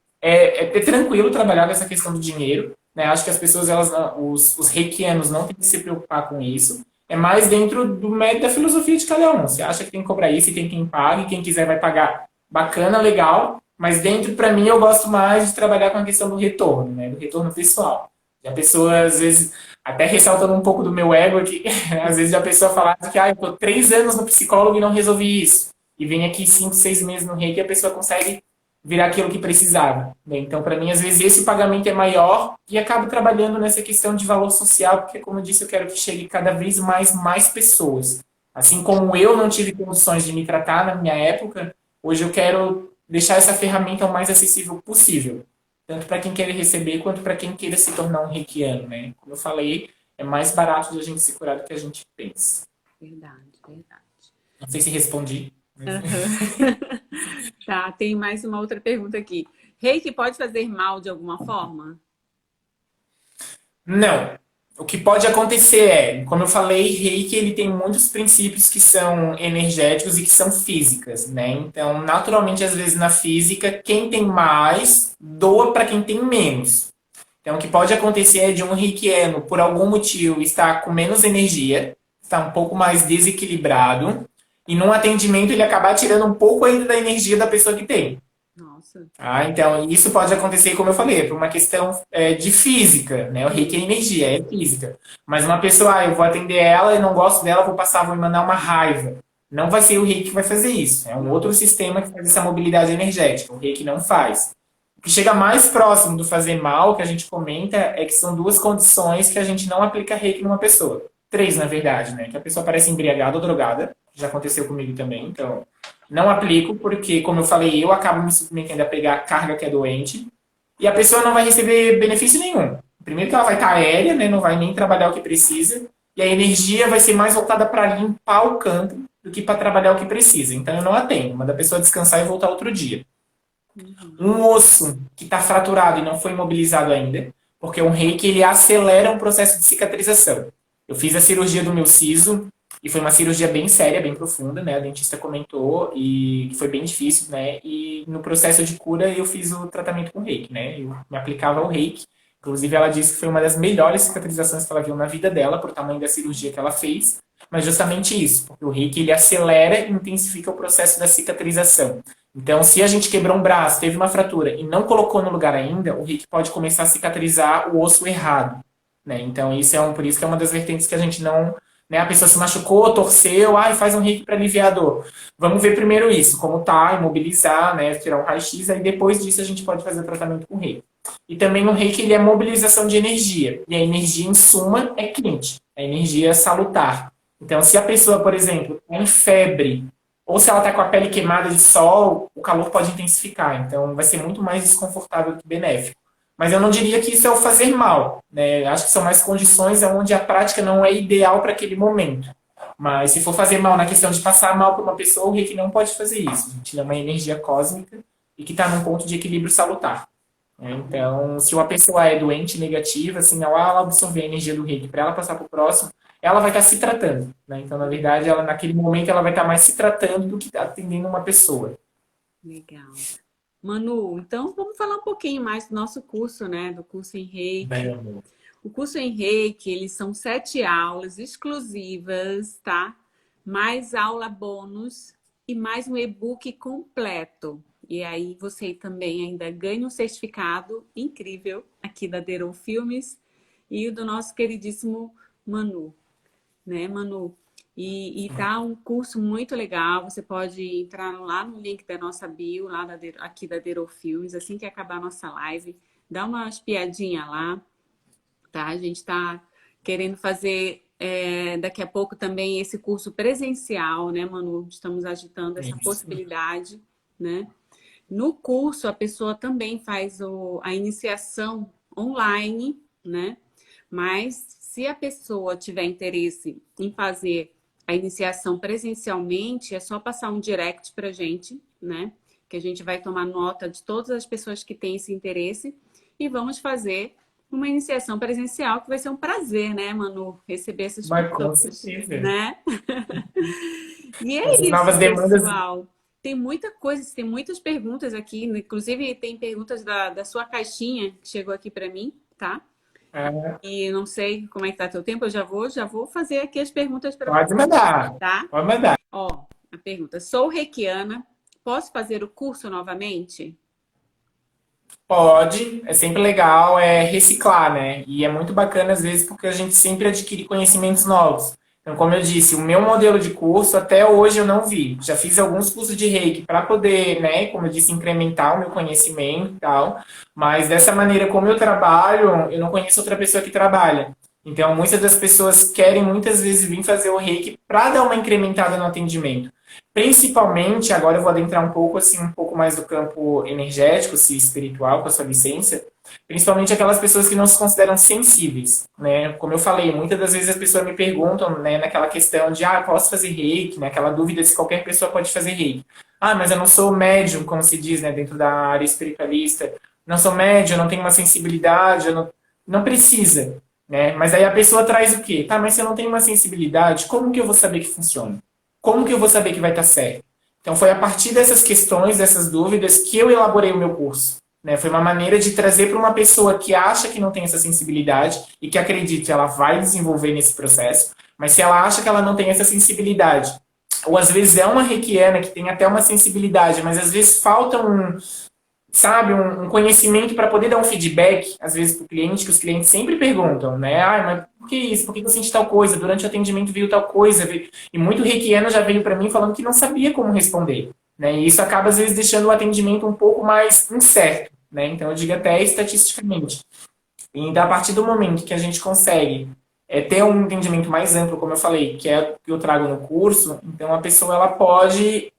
tranquilo trabalhar nessa questão do dinheiro. Né? Acho que as pessoas, os reikianos não têm que se preocupar com isso. É mais dentro do método da filosofia de cada um. Você acha que tem que cobrar isso e tem quem pague, quem quiser vai pagar. Bacana, legal. Mas dentro, para mim, eu gosto mais de trabalhar com a questão do retorno, né? Do retorno pessoal. E a pessoa, às vezes, até ressaltando um pouco do meu ego aqui, às vezes a pessoa fala que eu tô 3 anos no psicólogo e não resolvi isso. E vem aqui 5, 6 meses no reiki e a pessoa consegue virar aquilo que precisava. Né? Então, para mim, às vezes, esse pagamento é maior e acabo trabalhando nessa questão de valor social, porque, como eu disse, eu quero que chegue cada vez mais pessoas. Assim como eu não tive condições de me tratar na minha época, hoje eu quero deixar essa ferramenta o mais acessível possível. Tanto para quem quer receber, quanto para quem queira se tornar um reikiano. Né? Como eu falei, é mais barato de a gente se curar do que a gente pensa. Verdade. Não sei se respondi. Uhum. Tá, tem mais uma outra pergunta aqui. Reiki pode fazer mal de alguma forma? Não. O que pode acontecer como eu falei, Reiki ele tem muitos princípios que são energéticos e que são físicas, né? Então, naturalmente, às vezes na física, quem tem mais doa para quem tem menos. Então, o que pode acontecer é de um reikiano, por algum motivo, estar com menos energia, estar um pouco mais desequilibrado, e num atendimento ele acabar tirando um pouco ainda da energia da pessoa que tem. Nossa. Então isso pode acontecer, como eu falei, por uma questão de física, né? O reiki é energia, é física. Mas uma pessoa, eu vou atender ela e não gosto dela, vou mandar uma raiva. Não vai ser o reiki que vai fazer isso. É um outro sistema que faz essa mobilidade energética. O reiki não faz. O que chega mais próximo do fazer mal, que a gente comenta, é que são duas condições que a gente não aplica reiki numa pessoa. Três, na verdade, né? Que a pessoa parece embriagada ou drogada. Já aconteceu comigo também, então não aplico, porque, como eu falei, eu acabo me submetendo a pegar a carga que é doente e a pessoa não vai receber benefício nenhum. Primeiro que ela vai estar aérea, né? Não vai nem trabalhar o que precisa, e a energia vai ser mais voltada para limpar o campo do que para trabalhar o que precisa. Então eu não atendo, mando a pessoa descansar e voltar outro dia. Um osso que está fraturado e não foi imobilizado ainda, porque um reiki ele acelera um processo de cicatrização. Eu fiz a cirurgia do meu siso e foi uma cirurgia bem séria, bem profunda, né? A dentista comentou e foi bem difícil, né? E no processo de cura eu fiz o tratamento com reiki, né? Eu me aplicava o reiki. Inclusive ela disse que foi uma das melhores cicatrizações que ela viu na vida dela, por tamanho da cirurgia que ela fez. Mas justamente isso, porque o reiki ele acelera e intensifica o processo da cicatrização. Então, se a gente quebrou um braço, teve uma fratura e não colocou no lugar ainda, o reiki pode começar a cicatrizar o osso errado, né? Então, por isso que é uma das vertentes que a gente não, né? A pessoa se machucou, torceu, faz um reiki para aliviar a dor. Vamos ver primeiro isso, como tá, imobilizar, né? Tirar um raio-x, aí depois disso a gente pode fazer o tratamento com reiki. E também o reiki ele é mobilização de energia, e a energia em suma é quente, a energia é salutar. Então, se a pessoa, por exemplo, está em febre, ou se ela está com a pele queimada de sol, o calor pode intensificar. Então, vai ser muito mais desconfortável que benéfico. Mas eu não diria que isso é o fazer mal, né? Acho que são mais condições onde a prática não é ideal para aquele momento. Mas se for fazer mal na questão de passar mal para uma pessoa, o reiki não pode fazer isso. A gente é uma energia cósmica e que está num ponto de equilíbrio salutar. Então, se uma pessoa é doente, negativa, assim, ao ela absorver a energia do reiki para ela passar para o próximo, ela vai estar se tratando, né? Então, na verdade, ela naquele momento ela vai estar mais se tratando do que atendendo uma pessoa. Legal. Manu, então vamos falar um pouquinho mais do nosso curso, né? Do curso em Reiki. Bem, amor. O curso em Reiki, eles são 7 aulas exclusivas, tá? Mais aula bônus e mais um e-book completo. E aí você também ainda ganha um certificado incrível aqui da Dero Filmes e do nosso queridíssimo Manu, né, Manu? E tá um curso muito legal. Você pode entrar lá no link da nossa bio, lá aqui da Dero Filmes, assim que acabar a nossa live, dá uma espiadinha lá, tá? A gente tá querendo fazer daqui a pouco também esse curso presencial, né, Manu? Estamos agitando essa possibilidade, né? No curso, a pessoa também faz a iniciação online, né? Mas se a pessoa tiver interesse em fazer a iniciação presencialmente, é só passar um direct pra gente, né? Que a gente vai tomar nota de todas as pessoas que têm esse interesse e vamos fazer uma iniciação presencial, que vai ser um prazer, né, Manu? Receber essas pessoas, né? E é isso, novas demandas, pessoal. Tem muita coisa, tem muitas perguntas aqui, inclusive tem perguntas da sua caixinha que chegou aqui para mim, tá? E não sei como é que tá teu tempo, eu já vou fazer aqui as perguntas para você. Pode mandar, tá? Pode mandar. Ó, a pergunta: sou reikiana, posso fazer o curso novamente? Pode, é sempre legal reciclar, né? E é muito bacana às vezes porque a gente sempre adquire conhecimentos novos. Então, como eu disse, o meu modelo de curso até hoje eu não vi. Já fiz alguns cursos de Reiki para poder, né, como eu disse, incrementar o meu conhecimento e tal. Mas dessa maneira como eu trabalho, eu não conheço outra pessoa que trabalha. Então, muitas das pessoas querem muitas vezes vir fazer o Reiki para dar uma incrementada no atendimento. Principalmente, agora eu vou adentrar um pouco, assim, um pouco mais do campo energético, se espiritual, com a sua licença. Principalmente aquelas pessoas que não se consideram sensíveis, né? Como eu falei, muitas das vezes as pessoas me perguntam, né, naquela questão de, posso fazer reiki, né? Aquela dúvida se qualquer pessoa pode fazer reiki. Mas eu não sou médium, como se diz, né, dentro da área espiritualista. Não sou médium, não tenho uma sensibilidade, não precisa, né? Mas aí a pessoa traz o quê? Mas se eu não tenho uma sensibilidade, como que eu vou saber que funciona? Como que eu vou saber que vai estar certo? Então foi a partir dessas questões, dessas dúvidas, que eu elaborei o meu curso. Né? Foi uma maneira de trazer para uma pessoa que acha que não tem essa sensibilidade e que acredite, ela vai desenvolver nesse processo, mas se ela acha que ela não tem essa sensibilidade, ou às vezes é uma reikiana que tem até uma sensibilidade, mas às vezes falta sabe, um conhecimento para poder dar um feedback, às vezes, para o cliente, que os clientes sempre perguntam, né? Ah, mas por que isso? Por que eu senti tal coisa? Durante o atendimento veio tal coisa. E muito reikiano já veio para mim falando que não sabia como responder, né? E isso acaba, às vezes, deixando o atendimento um pouco mais incerto, né? Então, eu digo até estatisticamente. Então, a partir do momento que a gente consegue ter um entendimento mais amplo, como eu falei, que é o que eu trago no curso, então a pessoa ela pode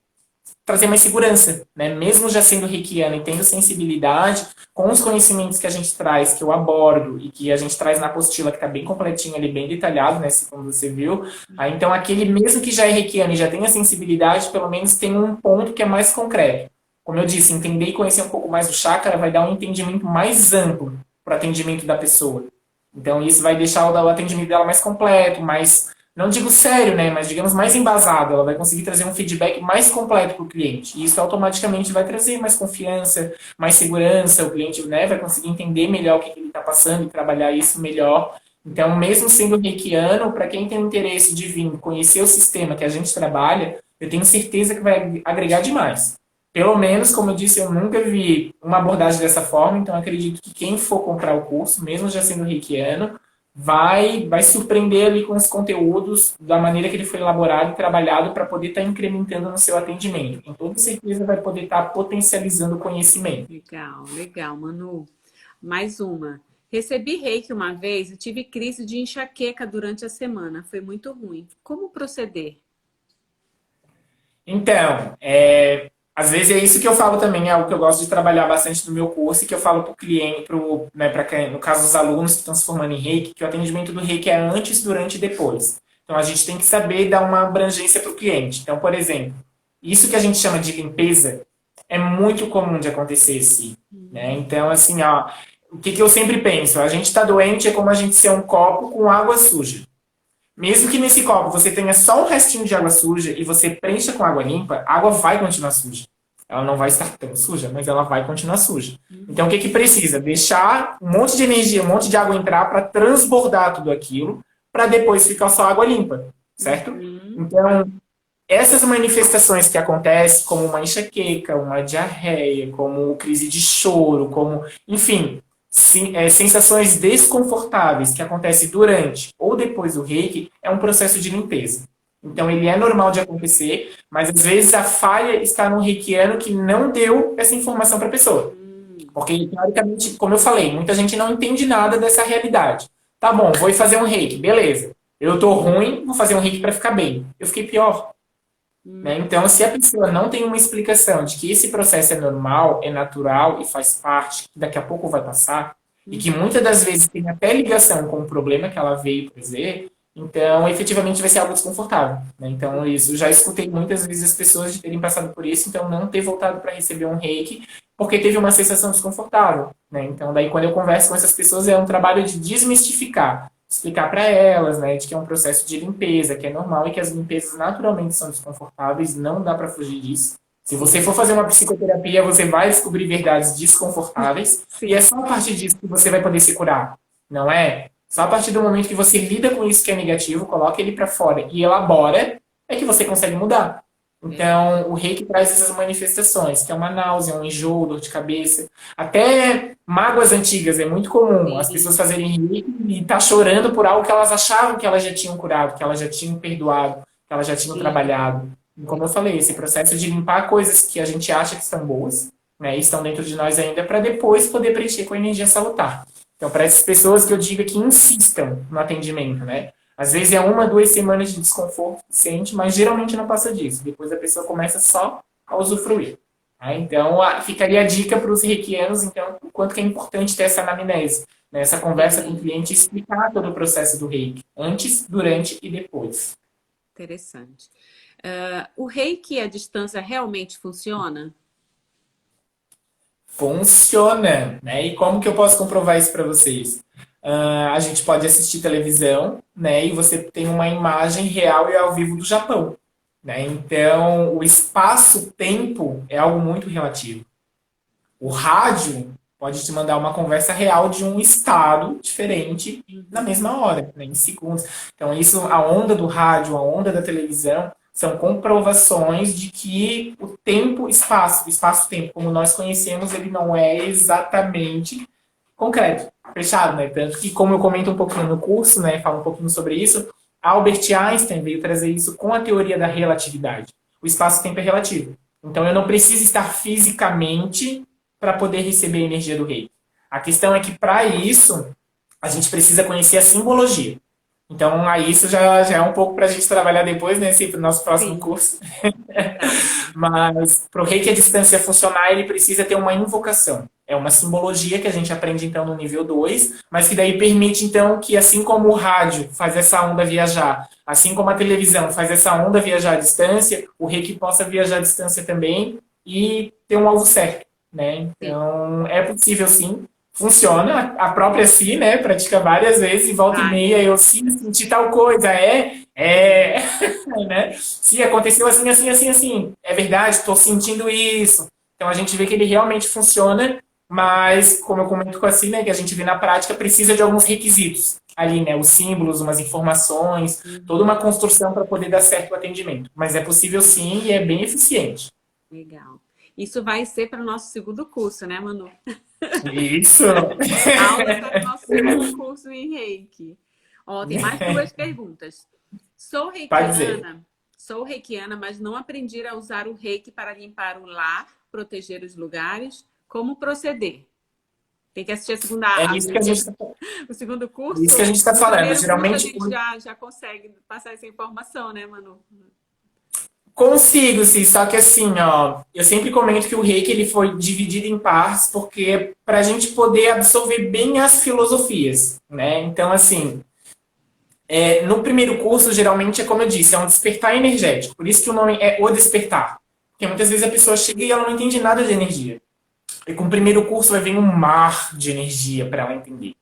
trazer mais segurança, né? Mesmo já sendo reikiana e tendo sensibilidade, com os conhecimentos que a gente traz, que eu abordo e que a gente traz na apostila, que está bem completinho ali, bem detalhado, né? Como você viu. Aí, então, aquele mesmo que já é reikiano e já tem a sensibilidade, pelo menos tem um ponto que é mais concreto. Como eu disse, entender e conhecer um pouco mais do chakra vai dar um entendimento mais amplo para o atendimento da pessoa. Então, isso vai deixar o atendimento dela mais completo, mais, não digo sério, né, mas digamos mais embasado. Ela vai conseguir trazer um feedback mais completo para o cliente. E isso automaticamente vai trazer mais confiança, mais segurança. O cliente, né, vai conseguir entender melhor o que ele está passando e trabalhar isso melhor. Então, mesmo sendo reikiano, para quem tem interesse de vir conhecer o sistema que a gente trabalha, eu tenho certeza que vai agregar demais. Pelo menos, como eu disse, eu nunca vi uma abordagem dessa forma, então acredito que quem for comprar o curso, mesmo já sendo reikiano, vai surpreender ali com os conteúdos da maneira que ele foi elaborado e trabalhado para poder estar incrementando no seu atendimento. Com toda certeza vai poder estar potencializando o conhecimento. Legal, legal, Manu. Mais uma. Recebi reiki uma vez e tive crise de enxaqueca durante a semana. Foi muito ruim. Como proceder? Então, às vezes é isso que eu falo também, é algo que eu gosto de trabalhar bastante no meu curso e que eu falo para o cliente, né, no caso dos alunos que estão se formando em reiki, que o atendimento do reiki é antes, durante e depois. Então a gente tem que saber dar uma abrangência para o cliente. Então, por exemplo, isso que a gente chama de limpeza é muito comum de acontecer, assim, né? Então, assim, ó, o que eu sempre penso? A gente está doente é como a gente ser um copo com água suja. Mesmo que nesse copo você tenha só um restinho de água suja e você preencha com água limpa, a água vai continuar suja. Ela não vai estar tão suja, mas ela vai continuar suja. Então, o que precisa? Deixar um monte de energia, um monte de água entrar para transbordar tudo aquilo, para depois ficar só água limpa, certo? Então, essas manifestações que acontecem, como uma enxaqueca, uma diarreia, como crise de choro, como, enfim, sensações desconfortáveis que acontecem durante ou depois do reiki, é um processo de limpeza. Então, ele é normal de acontecer, mas às vezes a falha está no reikiano que não deu essa informação para a pessoa. Porque, teoricamente, como eu falei, muita gente não entende nada dessa realidade. Tá bom, vou fazer um reiki, beleza. Eu tô ruim, vou fazer um reiki para ficar bem. Eu fiquei pior. Né? Então, se a pessoa não tem uma explicação de que esse processo é normal, é natural e faz parte, que daqui a pouco vai passar, e que muitas das vezes tem até ligação com o problema que ela veio trazer, então efetivamente vai ser algo desconfortável. Né? Então, isso já escutei muitas vezes as pessoas de terem passado por isso, então não ter voltado para receber um reiki, porque teve uma sensação desconfortável. Né? Então, daí quando eu converso com essas pessoas, é um trabalho de desmistificar, explicar para elas, né, de que é um processo de limpeza, que é normal e que as limpezas naturalmente são desconfortáveis, não dá para fugir disso. Se você for fazer uma psicoterapia, você vai descobrir verdades desconfortáveis e é só a partir disso que você vai poder se curar, não é? Só a partir do momento que você lida com isso que é negativo, coloca ele para fora e elabora, é que você consegue mudar. Então, o reiki traz essas manifestações, que é uma náusea, um enjoo, dor de cabeça. Até mágoas antigas, é muito comum as pessoas fazerem reiki e estar chorando por algo que elas achavam que elas já tinham curado, que elas já tinham perdoado, que elas já tinham trabalhado. E como eu falei, esse processo de limpar coisas que a gente acha que estão boas, né, e estão dentro de nós ainda, para depois poder preencher com a energia salutar. Então, para essas pessoas que eu digo que insistam no atendimento, né? Às vezes é 1, 2 semanas de desconforto suficiente, mas geralmente não passa disso. Depois a pessoa começa só a usufruir. Tá? Então, ficaria a dica para os reikianos, então, o quanto que é importante ter essa anamnese, né? Essa conversa com o cliente e explicar todo o processo do reiki, antes, durante e depois. Interessante. O reiki à distância realmente funciona? Funciona, né? E como que eu posso comprovar isso para vocês? A gente pode assistir televisão, né? E você tem uma imagem real e ao vivo do Japão, né? Então, o espaço-tempo é algo muito relativo. O rádio pode te mandar uma conversa real de um estado diferente na mesma hora, né? Em segundos. Então, isso, a onda do rádio, a onda da televisão, São comprovações de que o tempo, o espaço-tempo, como nós conhecemos, ele não é exatamente concreto, fechado, né? Tanto que, como eu comento um pouquinho no curso, né, falo um pouquinho sobre isso, Albert Einstein veio trazer isso com a teoria da relatividade. O espaço-tempo é relativo. Então, eu não preciso estar fisicamente para poder receber a energia do reiki. A questão é que, para isso, a gente precisa conhecer a simbologia. Então, aí isso já é um pouco para a gente trabalhar depois, né, para o nosso próximo curso. Mas para o reiki à distância funcionar, ele precisa ter uma invocação. É uma simbologia que a gente aprende, então, no nível 2, mas que daí permite, então, que assim como o rádio faz essa onda viajar, assim como a televisão faz essa onda viajar à distância, o reiki possa viajar à distância também e ter um alvo certo, né? Então, é possível, sim. Funciona, a própria si, né? Pratica várias vezes e volta e meia eu senti tal coisa, né? Se aconteceu assim, assim, assim, assim, é verdade, estou sentindo isso. Então a gente vê que ele realmente funciona, mas como eu comento com a si, né, que a gente vê na prática, precisa de alguns requisitos ali, né? Os símbolos, umas informações, toda uma construção para poder dar certo o atendimento. Mas é possível sim e é bem eficiente. Legal. Isso vai ser para o nosso segundo curso, né, Manu? Isso! Aula para o nosso segundo curso em Reiki. Ó, tem mais 2 perguntas. Sou reikiana, mas não aprendi a usar o reiki para limpar o lar, proteger os lugares. Como proceder? Tem que assistir a segunda É isso que a gente o segundo curso. Isso que a gente está falando. Geralmente a gente já consegue passar essa informação, né, Manu? Consigo, sim, só que assim, ó, eu sempre comento que o reiki ele foi dividido em partes porque para a gente poder absorver bem as filosofias, né? Então, assim, no primeiro curso, geralmente, é como eu disse, é um despertar energético. Por isso que o nome é O Despertar. Porque muitas vezes a pessoa chega e ela não entende nada de energia. E com o primeiro curso vai vir um mar de energia para ela entender.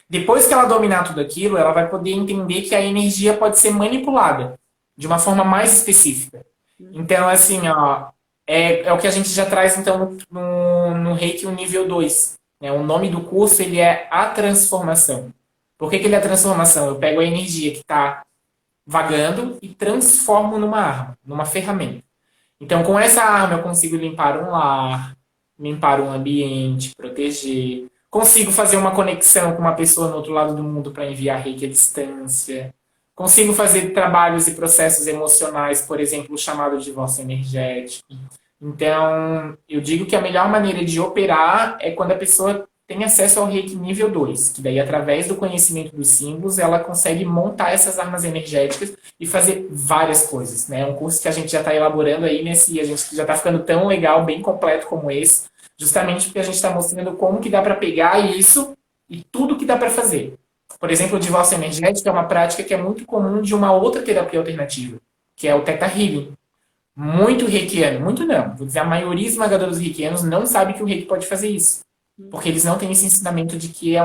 Depois que ela dominar tudo aquilo, ela vai poder entender que a energia pode ser manipulada de uma forma mais específica. Então, assim, ó, é o que a gente já traz, então, no Reiki, o nível 2. Né? O nome do curso, ele é a transformação. Por que ele é a transformação? Eu pego a energia que está vagando e transformo numa arma, numa ferramenta. Então, com essa arma, eu consigo limpar um lar, limpar um ambiente, proteger. Consigo fazer uma conexão com uma pessoa no outro lado do mundo para enviar reiki à distância. Consigo fazer trabalhos e processos emocionais, por exemplo, o chamado divórcio energético. Então, eu digo que a melhor maneira de operar é quando a pessoa tem acesso ao reiki nível 2, que daí, através do conhecimento dos símbolos, ela consegue montar essas armas energéticas e fazer várias coisas. Né? É um curso que a gente já está elaborando aí, a gente já está ficando tão legal, bem completo como esse, justamente porque a gente está mostrando como que dá para pegar isso e tudo que dá para fazer. Por exemplo, o divórcio energético é uma prática que é muito comum de uma outra terapia alternativa, que é o Theta Healing. Muito reikiano, muito não, vou dizer, a maioria esmagadora dos reikianos não sabe que o reiki pode fazer isso. Porque eles não têm esse ensinamento de que,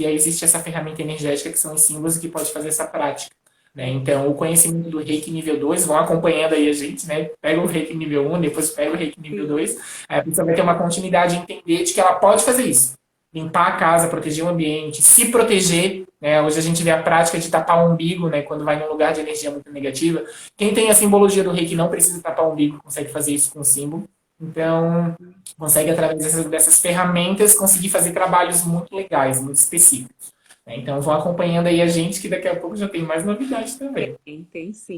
existe essa ferramenta energética que são os símbolos e que pode fazer essa prática. Né? Então, o conhecimento do reiki nível 2, vão acompanhando aí a gente, né? Pega o reiki nível 1, depois pega o reiki nível 2, aí a pessoa vai ter uma continuidade de entender de que ela pode fazer isso. Limpar a casa, proteger o ambiente, se proteger. Né? Hoje a gente vê a prática de tapar o umbigo, né? Quando vai num lugar de energia muito negativa. Quem tem a simbologia do reiki não precisa tapar o umbigo, consegue fazer isso com o símbolo. Então, consegue, através dessas ferramentas, conseguir fazer trabalhos muito legais, muito específicos. Então, vão acompanhando aí a gente, que daqui a pouco já tem mais novidades também. Tem sim.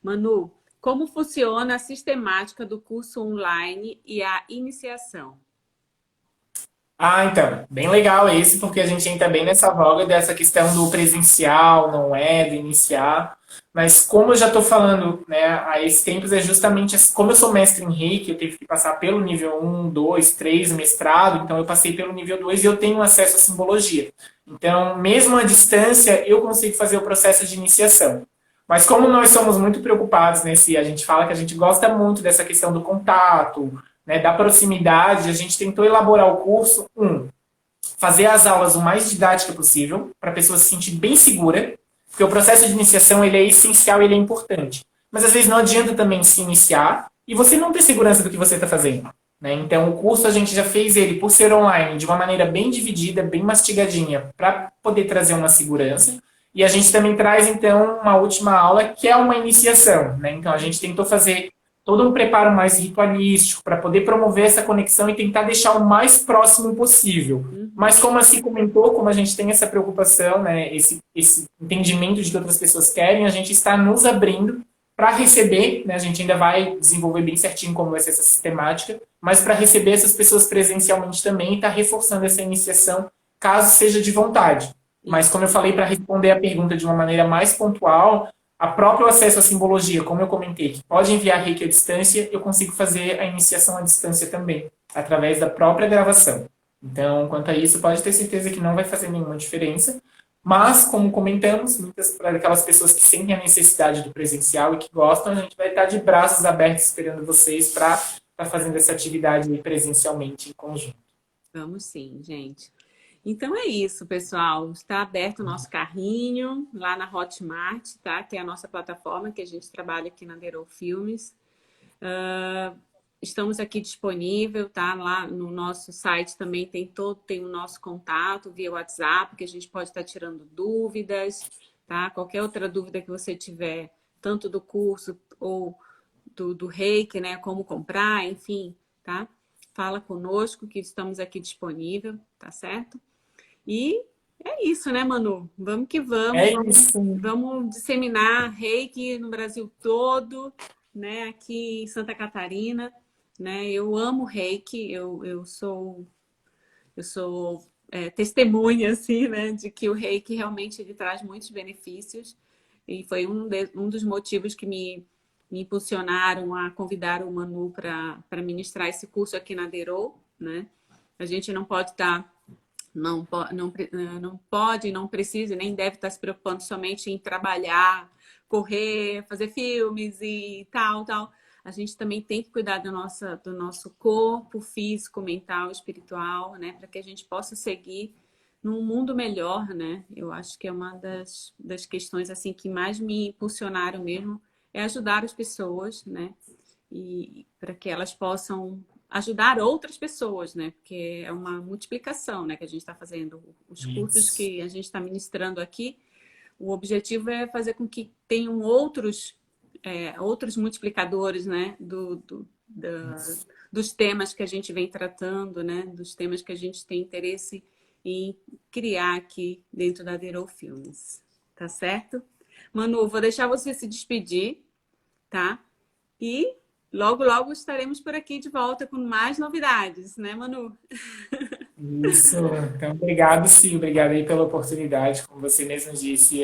Manu, como funciona a sistemática do curso online e a iniciação? Então, bem legal esse, porque a gente entra bem nessa voga dessa questão do presencial, não é, do iniciar. Mas como eu já estou falando, né, há esses tempos, é justamente, como eu sou mestre em Reiki, eu tive que passar pelo nível 1, 2, 3, mestrado, então eu passei pelo nível 2 e eu tenho acesso à simbologia. Então, mesmo à distância, eu consigo fazer o processo de iniciação. Mas como nós somos muito preocupados, né, a gente fala que a gente gosta muito dessa questão do contato, né, da proximidade, a gente tentou elaborar o curso, fazer as aulas o mais didática possível, para a pessoa se sentir bem segura, porque o processo de iniciação ele é essencial, ele é importante. Mas às vezes não adianta também se iniciar e você não ter segurança do que você está fazendo. Né? Então o curso a gente já fez ele, por ser online, de uma maneira bem dividida, bem mastigadinha, para poder trazer uma segurança. E a gente também traz, então, uma última aula, que é uma iniciação, né? Então, a gente tentou fazer todo um preparo mais ritualístico para poder promover essa conexão e tentar deixar o mais próximo possível. Mas como assim comentou, como a gente tem essa preocupação, né, esse entendimento de que outras pessoas querem, a gente está nos abrindo para receber, né, a gente ainda vai desenvolver bem certinho como vai ser essa sistemática, mas para receber essas pessoas presencialmente também e está reforçando essa iniciação, caso seja de vontade. Mas como eu falei, para responder a pergunta de uma maneira mais pontual, a próprio acesso à simbologia, como eu comentei, que pode enviar reiki à distância, eu consigo fazer a iniciação à distância também, através da própria gravação. Então, quanto a isso, pode ter certeza que não vai fazer nenhuma diferença. Mas, como comentamos, muitas para aquelas pessoas que sentem a necessidade do presencial e que gostam, a gente vai estar de braços abertos esperando vocês para estar fazendo essa atividade presencialmente em conjunto. Vamos sim, gente. Então é isso, pessoal. Está aberto o nosso carrinho lá na Hotmart, tá? Que é a nossa plataforma que a gente trabalha aqui na Dero Filmes. Estamos aqui disponível, tá? Lá no nosso site também tem o nosso contato via WhatsApp, que a gente pode estar tirando dúvidas, tá? Qualquer outra dúvida que você tiver, tanto do curso ou do Reiki, né? Como comprar, enfim, tá? Fala conosco que estamos aqui disponível, tá certo? E é isso, né, Manu? Vamos que vamos. É isso. Vamos disseminar Reiki no Brasil todo, né? Aqui em Santa Catarina, né? Eu amo Reiki, eu sou testemunha, assim, né? De que o Reiki realmente ele traz muitos benefícios. E foi um dos motivos que me impulsionaram a convidar o Manu para ministrar esse curso aqui na Dero, né? A gente não pode estar... Não pode, não precisa, nem deve estar se preocupando somente em trabalhar, correr, fazer filmes e tal. A gente também tem que cuidar do nosso corpo físico, mental, espiritual, né? Para que a gente possa seguir num mundo melhor, né? Eu acho que é uma das questões assim que mais me impulsionaram mesmo, é ajudar as pessoas, né? E para que elas possam ajudar outras pessoas, né? Porque é uma multiplicação, né? Que a gente está fazendo. Os cursos que a gente está ministrando aqui, o objetivo é fazer com que tenham outros multiplicadores, né? Dos temas que a gente vem tratando, né? Dos temas que a gente tem interesse em criar aqui dentro da Dero Filmes. Tá certo? Manu, vou deixar você se despedir, tá? E logo, logo estaremos por aqui de volta com mais novidades, né, Manu? Isso. Então, obrigado, Sil. Obrigado aí pela oportunidade, como você mesmo disse,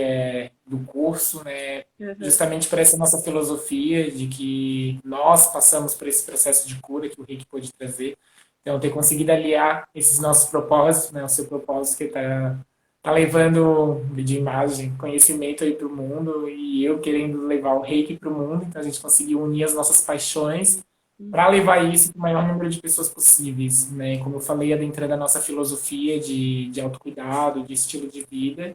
do curso, né? Justamente por essa nossa filosofia de que nós passamos por esse processo de cura que o Reiki pode trazer. Então, ter conseguido aliar esses nossos propósitos, né? O seu propósito que tá levando de imagem, conhecimento aí para o mundo e eu querendo levar o Reiki para o mundo. Então, a gente conseguiu unir as nossas paixões para levar isso para o maior número de pessoas possíveis, né? Como eu falei, adentrando a nossa filosofia de autocuidado, de estilo de vida,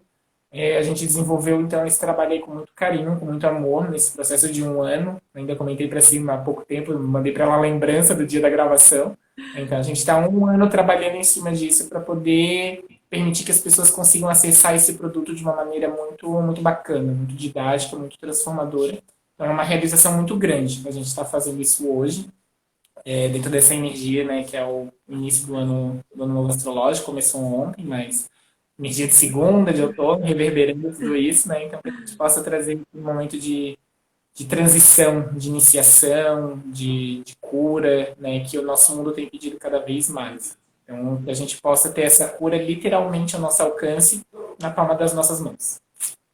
a gente desenvolveu, então, esse trabalho aí com muito carinho, com muito amor, nesse processo de 1 ano. Ainda comentei para cima há pouco tempo, mandei para ela a lembrança do dia da gravação. Então, a gente está 1 ano trabalhando em cima disso para poder permitir que as pessoas consigam acessar esse produto de uma maneira muito, muito bacana, muito didática, muito transformadora. Então, é uma realização muito grande a gente está fazendo isso hoje, dentro dessa energia, né, que é o início do ano novo astrológico, começou ontem, mas energia de segunda, de outono, reverberando tudo isso, né, então que a gente possa trazer um momento de transição, de iniciação, de cura, né, que o nosso mundo tem pedido cada vez mais. Então, que a gente possa ter essa cura literalmente ao nosso alcance, na palma das nossas mãos.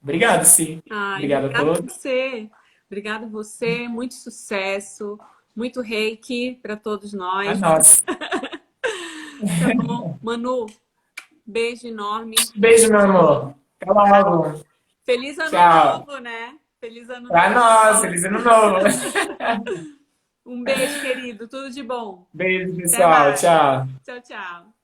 Obrigado, Sim. Obrigado a todos. Obrigado você, muito sucesso, muito Reiki para todos nós. A nós. Tá bom? Manu, beijo enorme. Beijo, meu amor. Até logo. Feliz ano Tchau. novo, né? Feliz ano pra novo. Nós, feliz ano novo. Um beijo, querido. Tudo de bom. Beijo, pessoal. Tchau. Tchau, tchau.